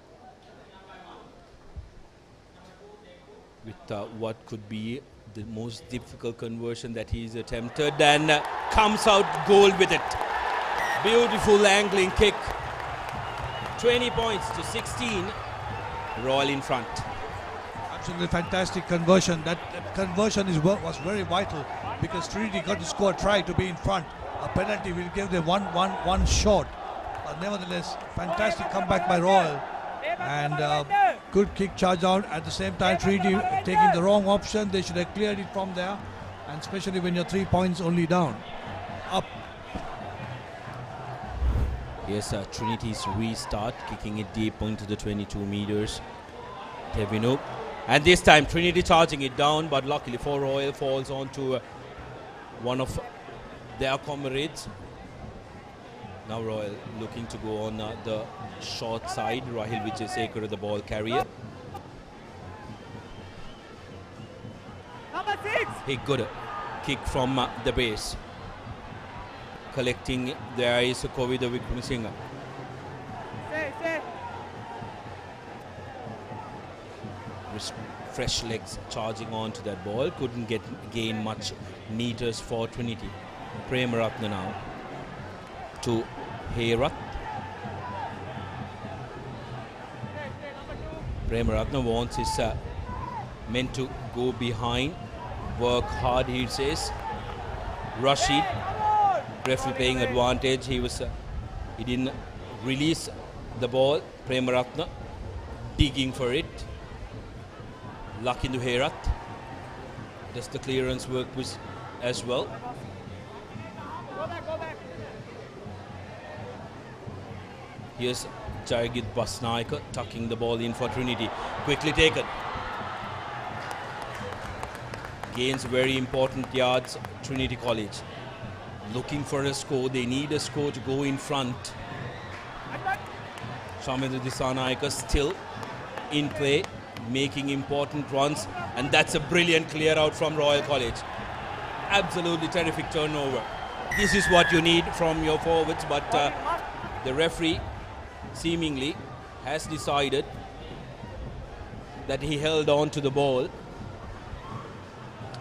With what could be the most difficult conversion that he's attempted, and comes out goal with it. Beautiful angling kick. 20 points to 16. Royal in front. Absolutely fantastic conversion. That conversion was very vital because Trinity got to score a try to be in front. A penalty will give them one shot. But nevertheless, fantastic comeback by Royal. And good kick charge out. At the same time, Trinity taking the wrong option. They should have cleared it from there. And especially when you're 3 points only down. Up. Yes, Trinity's restart, kicking it deep into the 22 meters. Tevino. And this time Trinity charging it down, but luckily for Royal falls onto one of their comrades. Now Royal looking to go on the short side. Rahil Vijayasekara, the ball carrier. Number 6. Higgoda kick from the base. Collecting there is Kovida Wickramasinghe. Stay. Fresh legs charging on to that ball. Couldn't gain much meters for Trinity. Premaratna now to Herath. Premaratna wants his men to go behind. Work hard, he says. Rashid, referee playing advantage. He didn't release the ball. Premaratna digging for it. Luck into Herath. Does the clearance work as well? Go back. Here's Jayagit Basnaika tucking the ball in for Trinity. Quickly taken. Gains very important yards, Trinity College. Looking for a score. They need a score to go in front. Shamendra Disanaika still in play, making important runs, and that's a brilliant clear out from Royal College. Absolutely terrific turnover. This is what you need from your forwards, but the referee seemingly has decided that he held on to the ball.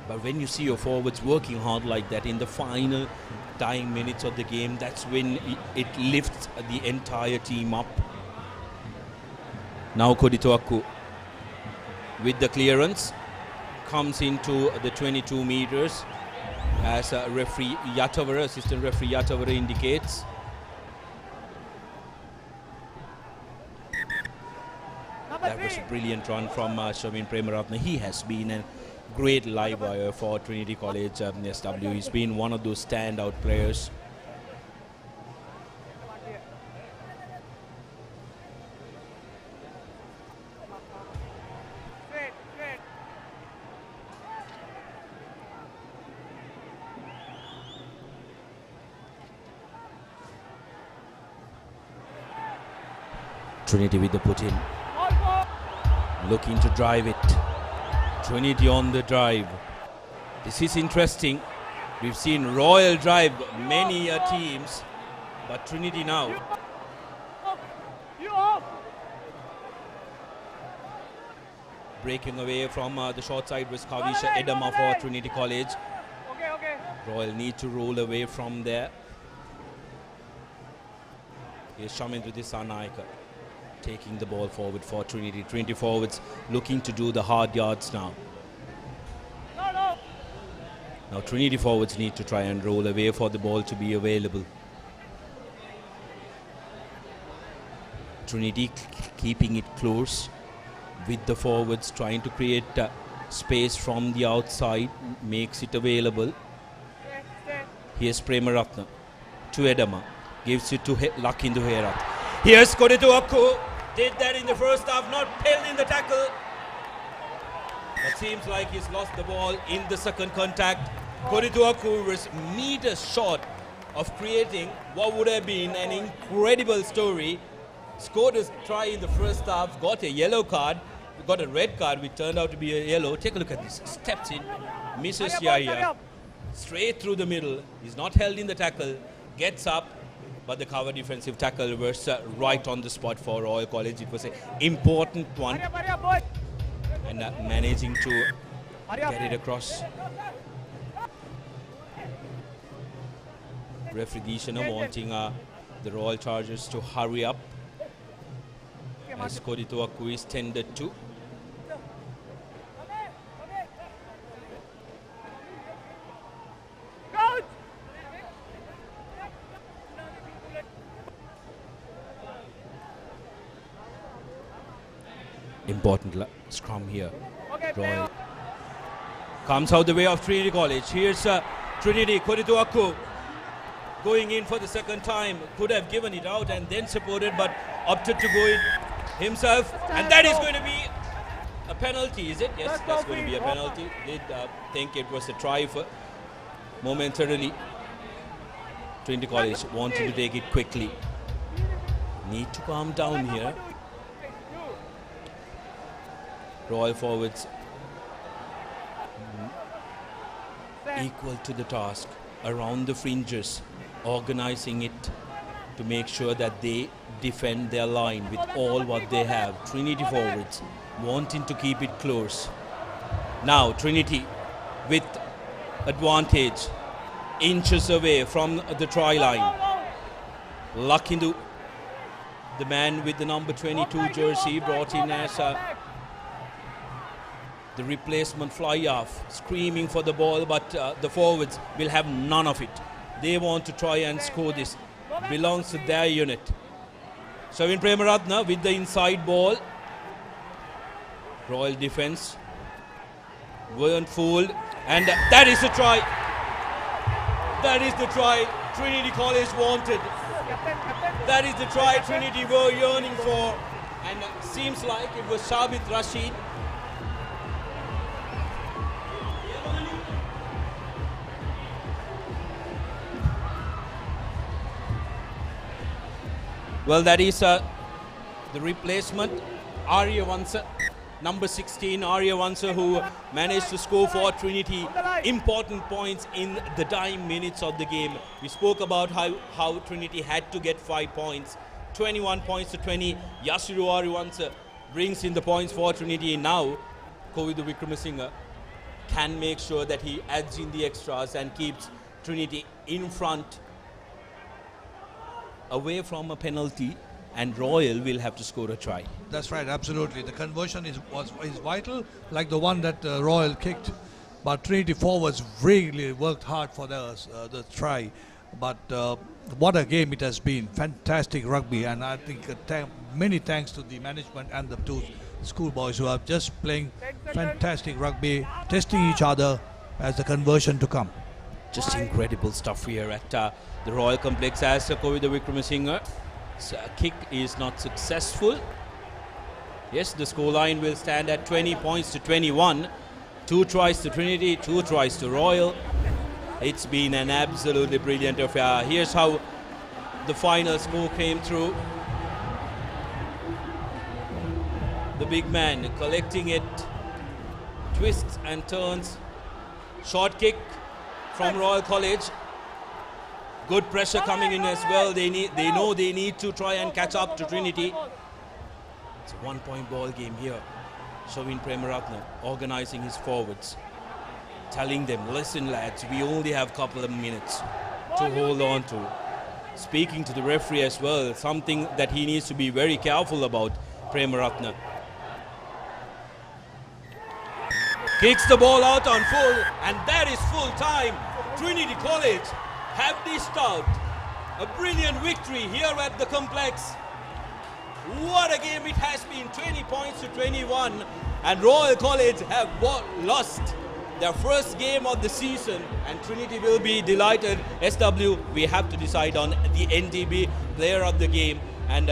But when you see your forwards working hard like that in the final dying minutes of the game, that's when it lifts the entire team up. Now Kodituaku with the clearance comes into the 22 meters as referee Yatavara, assistant referee Yatavara indicates. That was a brilliant run from Shavin Premaratne. He has been a great live wire for Trinity College SW. He's been one of those standout players. Trinity with the put in, looking to drive it. Trinity on the drive. This is interesting. We've seen Royal drive many teams, but Trinity now. Breaking away from the short side was Kavisha Edama for Trinity College. Royal need to roll away from there. Here's Shamindra Disanaika taking the ball forward for Trinity. Trinity forwards looking to do the hard yards now. Now Trinity forwards need to try and roll away for the ball to be available. Trinity keeping it close with the forwards, trying to create space from the outside, makes it available. Here's Premaratne to Edama, gives it to Lakindu Herat. Here's Kodituaku, did that in the first half, not held in the tackle. It seems like he's lost the ball in the second contact. Kodituaku was meters short of creating what would have been an incredible story. Scored a try in the first half, got a yellow card, got a red card which turned out to be a yellow. Take a look at this, steps in, misses Yahya, straight through the middle. He's not held in the tackle, gets up, but the cover defensive tackle was right on the spot for Royal College. It was an important one, and managing to get it across. Referee Dishana wanting the Royal Chargers to hurry up as Kodituaku is tended to. Important scrum here. Royal comes out the way of Trinity College. Here's Trinity, Kodituaku going in for the second time. Could have given it out and then supported, but opted to go in himself. And that is going to be a penalty, is it? Yes, that's going to be a penalty. Did think it was a try for momentarily. Trinity College wanting to take it quickly. Need to calm down here. Royal forwards equal to the task around the fringes, organizing it to make sure that they defend their line with all what they have. Trinity forwards wanting to keep it close. Now Trinity with advantage, inches away from the try line. Lakindu, the man with the number 22 jersey, brought in as the replacement fly-off, screaming for the ball, but the forwards will have none of it. They want to try and score this. Belongs to their unit. Shavin Premaratne with the inside ball. Royal defense weren't fooled, and that is the try. That is the try Trinity College wanted. That is the try Trinity were yearning for, and seems like it was Shabit Rashid. Well, that is the replacement, Arya Vansa, number 16, Arya Vansa, who managed to score for Trinity important points in the dying minutes of the game. We spoke about how Trinity had to get 5 points, 21 points to 20. Yasiru Arya Vansa brings in the points for Trinity. Now, Kovidu Vikramasinghe can make sure that he adds in the extras and keeps Trinity in front, away from a penalty, and Royal will have to score a try. That's right, absolutely. The conversion is vital, like the one that Royal kicked. But Trinity forwards really worked hard for the try. But what a game it has been. Fantastic rugby, and I think many thanks to the management and the two schoolboys who are just playing fantastic rugby, testing each other as the conversion to come. Just incredible stuff here at the Royal Complex as Kovida Wickramasinghe's kick is not successful. Yes, the scoreline will stand at 20 points to 21. 2 tries to Trinity, 2 tries to Royal. It's been an absolutely brilliant affair. Here's how the final score came through. The big man collecting it, twists and turns. Short kick from Royal College. Good pressure coming in as well. They know they need to try and catch up to Trinity. It's a 1-point ball game here. Shavin Premaratne organizing his forwards, telling them, listen lads, we only have a couple of minutes to hold on to. Speaking to the referee as well, something that he needs to be very careful about, Premaratne. Kicks the ball out on full, and that is full time. Trinity College have dished out a brilliant victory here at the complex. What a game it has been, 20 points to 21, and Royal College have lost their first game of the season, and Trinity will be delighted. SW, we have to decide on the NTB player of the game, and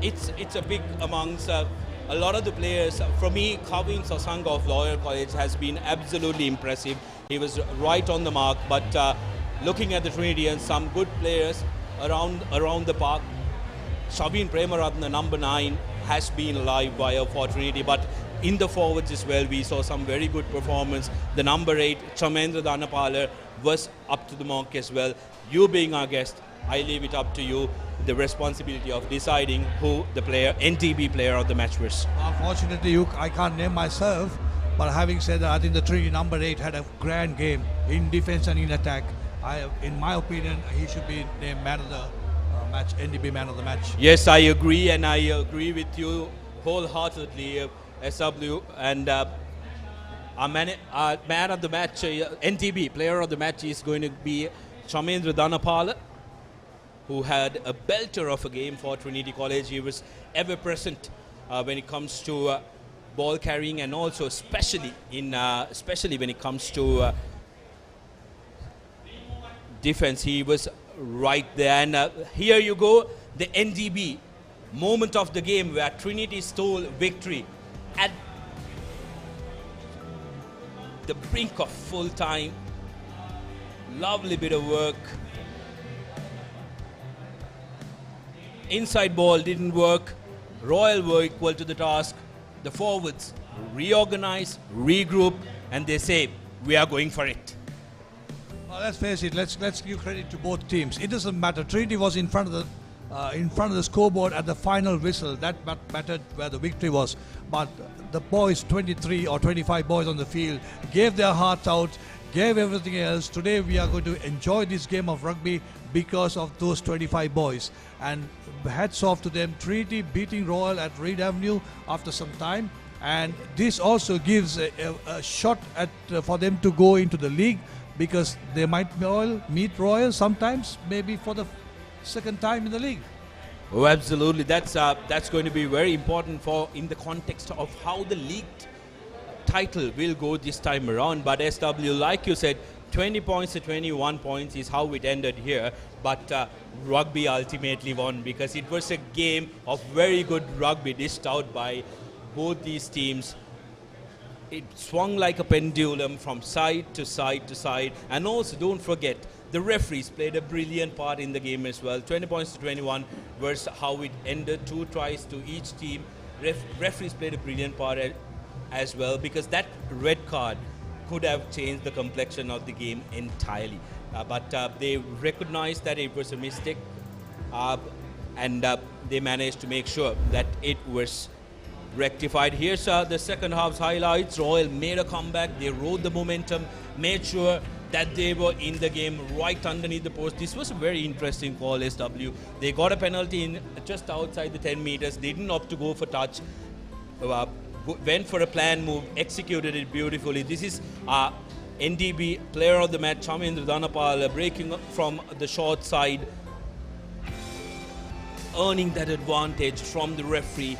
it's a big amongst a lot of the players. For me, Kavin Sasanga of Royal College has been absolutely impressive. He was right on the mark, but looking at the Trinity and some good players around the park, Shavin Premaratne, number 9, has been a live wire for Trinity, but in the forwards as well, we saw some very good performance. The number 8, Chamendra Dhanapala, was up to the mark as well. You being our guest, I leave it up to you, the responsibility of deciding who the NTB player of the match was. Unfortunately, I can't name myself, but having said that, I think the Trinity number 8 had a grand game in defense and in attack. In my opinion, he should be named man of the match, NTB man of the match. Yes, I agree, and I agree with you wholeheartedly, SW. And our man of the match, NTB player of the match, is going to be Chamendra Dhanapala, who had a belter of a game for Trinity College. He was ever present when it comes to ball carrying, and also especially when it comes to defense. He was right there. And here you go, the NTB moment of the game where Trinity stole victory at the brink of full time. Lovely bit of work. Inside ball didn't work. Royal were equal to the task. The forwards reorganize, regroup, and they say, we are going for it. Well, let's face it. Let's give credit to both teams. It doesn't matter. Trinity was in front of the scoreboard at the final whistle. That mattered where the victory was. But the boys, 23 or 25 boys on the field, gave their hearts out, gave everything else. Today we are going to enjoy this game of rugby because of those 25 boys. And hats off to them. Trinity beating Royal at Reed Avenue after some time. And this also gives a shot for them to go into the league, because they might meet Royal sometimes, maybe for the second time in the league. Oh, absolutely. That's going to be very important in the context of how the league title will go this time around. But SW, like you said, 20 points to 21 points is how it ended here. But rugby ultimately won, because it was a game of very good rugby dished out by both these teams. It swung like a pendulum from side to side to side. And also, don't forget, the referees played a brilliant part in the game as well. 20 points to 21 was how it ended. 2 tries to each team. Referees played a brilliant part as well, because that red card could have changed the complexion of the game entirely. But they recognized that it was a mistake, and they managed to make sure that it was rectified. Here's the second half's highlights. Royal made a comeback. They rode the momentum, made sure that they were in the game right underneath the post. This was a very interesting call, SW. They got a penalty in just outside the 10 meters. They didn't opt to go for touch. Went for a planned move, executed it beautifully. This is NTB player of the match, Chamendra Dhanapala, breaking up from the short side, earning that advantage from the referee.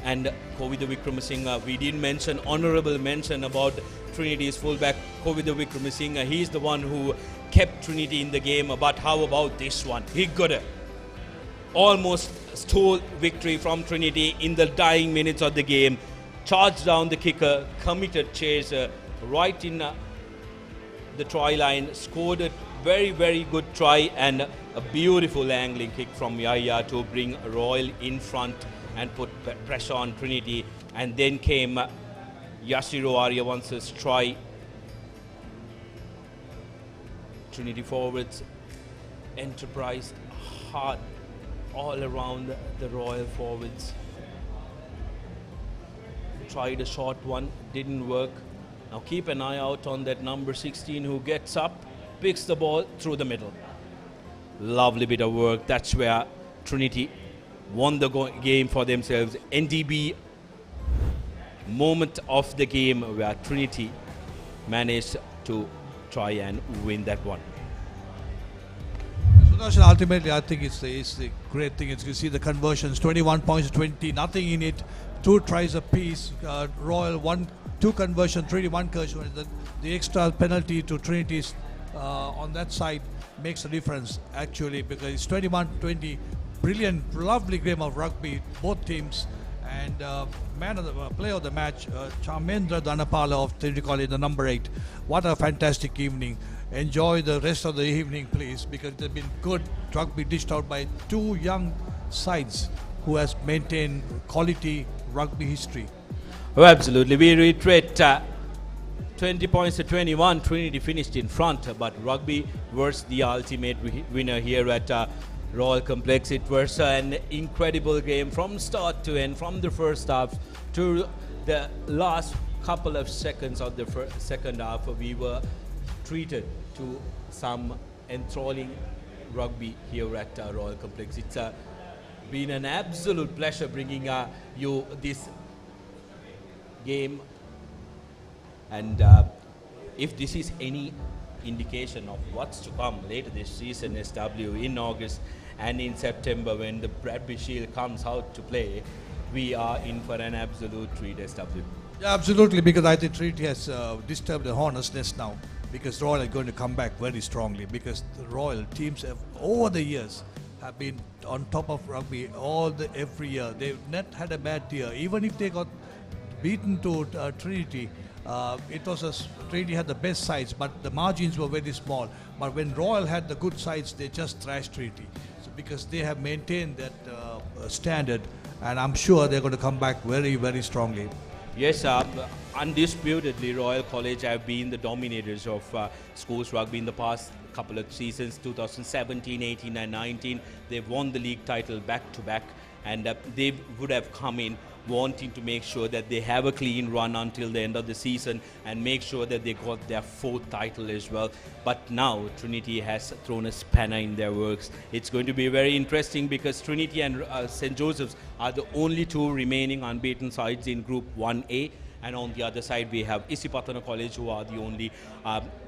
and Kovida Wickramasinghe. We didn't mention honourable mention about Trinity's fullback Kovida Wickramasinghe. He's the one who kept Trinity in the game. But how about this one? He got a almost stole victory from Trinity in the dying minutes of the game. Charged down the kicker, committed chase right in the try line, scored a very, very good try and a beautiful angling kick from Yaya to bring Royal in front and put pressure on Trinity. And then came Yashiro Aryavansa's try. Trinity forwards enterprised hard all around the Royal forwards. Tried a short one, didn't work. Now keep an eye out on that number 16 who gets up, picks the ball through the middle. Lovely bit of work. That's where Trinity won the game for themselves. NDB moment of the game where Trinity managed to try and win that one. Ultimately, I think it's the great thing. It's you see the conversions, 21 points to 20, nothing in it. 2 tries apiece. Royal 2 conversion, 31 conversion. The extra penalty to Trinity's on that side makes a difference actually, because it's 21-20. Brilliant, lovely game of rugby, both teams. And player of the match, Charmendra Dhanapala of Trinity College, the number 8. What a fantastic evening. Enjoy the rest of the evening, please, because it's been good rugby dished out by 2 young sides who has maintained quality rugby history. Oh, absolutely. We reiterate 20 points to 21. Trinity finished in front, but rugby was the ultimate winner here at Royal Complex. It was an incredible game from start to end, from the first half to the last couple of seconds of the second half. We were treated to some enthralling rugby here at Royal Complex. It's been an absolute pleasure bringing you this game, and if this is any indication of what's to come later this season, SW, in August and in September when the Bradby Shield comes out to play, we are in for an absolute treat, SW. Yeah, absolutely, because I think Trinity has disturbed the hornet's nest now, because Royal are going to come back very strongly, because the Royal teams have over the years have been on top of rugby every year. They've not had a bad year. Even if they got beaten to Trinity, Trinity had the best sides, but the margins were very small. But when Royal had the good sides, they just thrashed Trinity. So because they have maintained that standard, and I'm sure they're going to come back very, very strongly. Yes, undisputedly, Royal College have been the dominators of schools rugby in the past couple of seasons, 2017, 18 and 19. They've won the league title back to back, and they would have come in wanting to make sure that they have a clean run until the end of the season and make sure that they got their 4th title as well. But now Trinity has thrown a spanner in their works. It's going to be very interesting because Trinity and St. Joseph's are the only 2 remaining unbeaten sides in Group 1A. And on the other side, we have Isipatana College, who are the only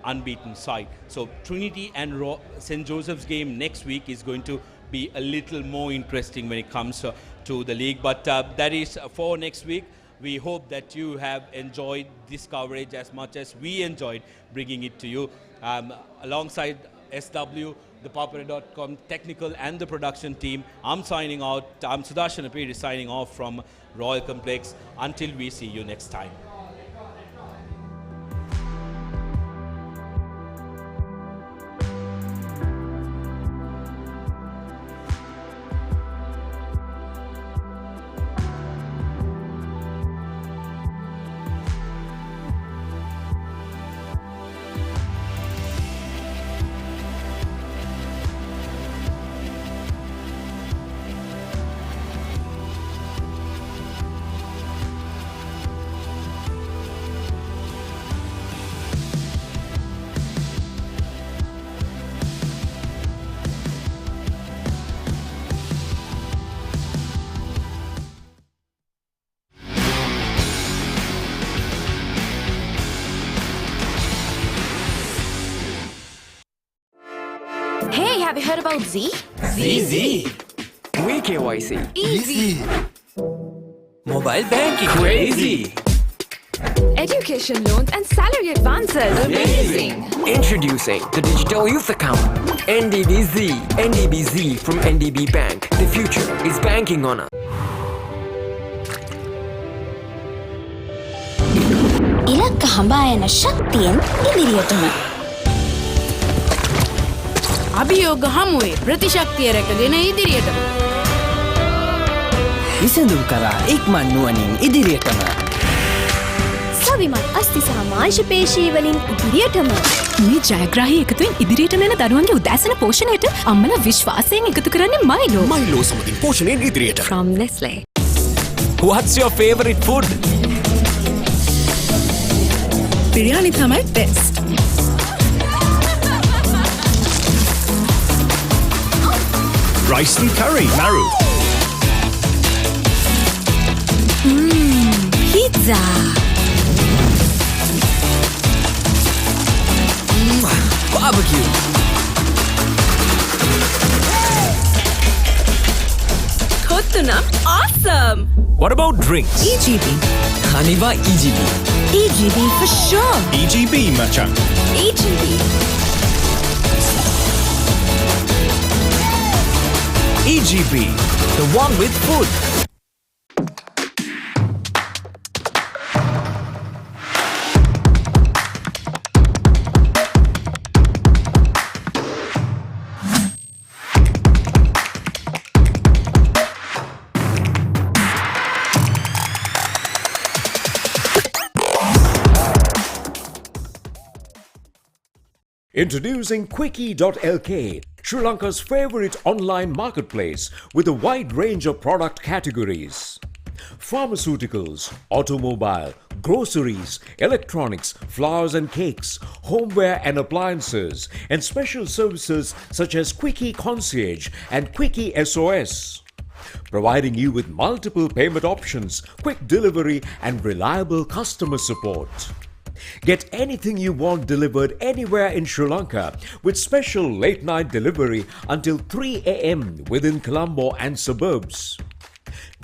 unbeaten side. So Trinity and St. Joseph's game next week is going to be a little more interesting when it comes to the league. But that is for next week. We hope that you have enjoyed this coverage as much as we enjoyed bringing it to you. Alongside SW, the Papare.com technical and the production team, I'm signing out. I'm Sudarshan Apiri signing off from Royal Complex. Until we see you next time. Hey, have you heard about Z? ZZ. We KYC. Easy. Mobile banking. Crazy. Education loans and salary advances. Amazing. Introducing the Digital Youth Account. NDBZ. NDBZ from NDB Bank. The future is banking on us. ඉලක්ක හඹායන ශක්තියෙන් ඉදිරියටම. අභියෝග හමුවේ ප්‍රතිශක්තිය රැකගෙන ඉදිරියටම. විසඳුම් කරා ඉක්මන් නුවණින් ඉදිරියටම. සවිමත් අස්ති සහ මාංශ පේශී වලින් ඉදිරියටම. මේ ජයග්‍රාහී එකතුවෙන් ඉදිරියට යන දරුවන්ගේ උදෑසන පෝෂණයට අම්මලා විශ්වාසයෙන් එකතු කරන්නේ මයිලෝ. මයිලෝ සමගින් පෝෂණයෙන් ඉදිරියට. From Nestle. What's your favorite food? Biryani තමයි best. Rice and curry, Maru. Pizza. Barbecue. Kottuna, awesome. What about drinks? EGB. Haniva EGB. EGB for sure. EGB, Machan. EGB. EGB, the one with food. Introducing Quickie.lk, Sri Lanka's favorite online marketplace with a wide range of product categories. Pharmaceuticals, automobile, groceries, electronics, flowers and cakes, homeware and appliances, and special services such as Quickie Concierge and Quickie SOS. Providing you with multiple payment options, quick delivery, and reliable customer support. Get anything you want delivered anywhere in Sri Lanka with special late-night delivery until 3 a.m. within Colombo and suburbs.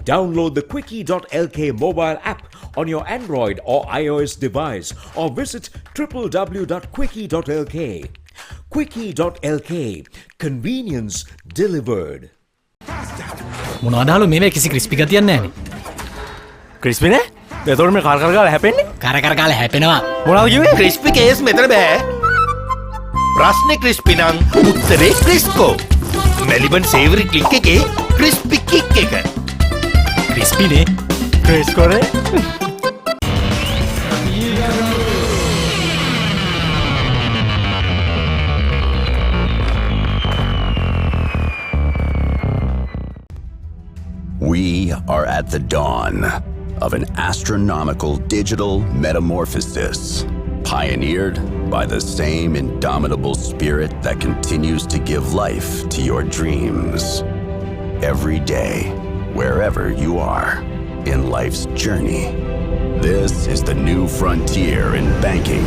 Download the Quickie.lk mobile app on your Android or iOS device or visit www.quickie.lk. Quickie.lk. Convenience delivered. මොනවදාලු මේ කිසි crispy ගතියක් නැහැනේ. Crispy නේ? එතකොට මේ කර කර ගාලා හැපෙන්නේ? කර කර ගාලා හැපෙනවා. මොනවද කිව්වේ? ක්‍රිස්පි කේස් මෙතන බෑ. ප්‍රශ්නේ ක්‍රිස්පි නම් උත්තරේ ක්‍රිස්කෝ. මෙලිබන් සේවරි ක්ලික් එකේ ක්‍රිස්පි කික් එක. ක්‍රිස්පි නේ? ක්‍රිස්කෝ නේ? We are at the dawn of an astronomical digital metamorphosis, pioneered by the same indomitable spirit that continues to give life to your dreams. Every day, wherever you are in life's journey, this is the new frontier in banking,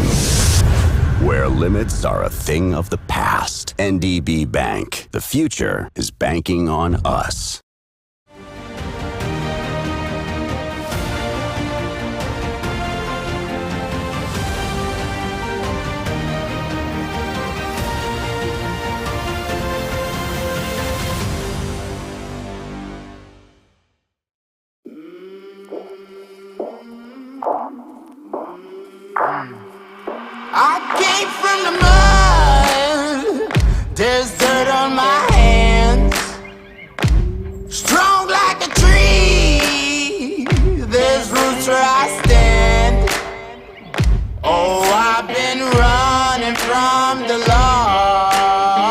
where limits are a thing of the past. NDB Bank, the future is banking on us. I came from the mud, there's dirt on my hands. Strong like a tree, there's roots where I stand. Oh, I've been running from the law.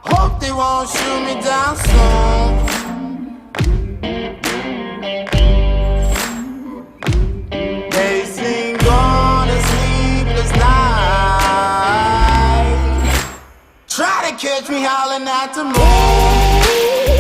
Hope they won't shoot me down soon. They sing on a sleepless night, try to catch me howling at the moon.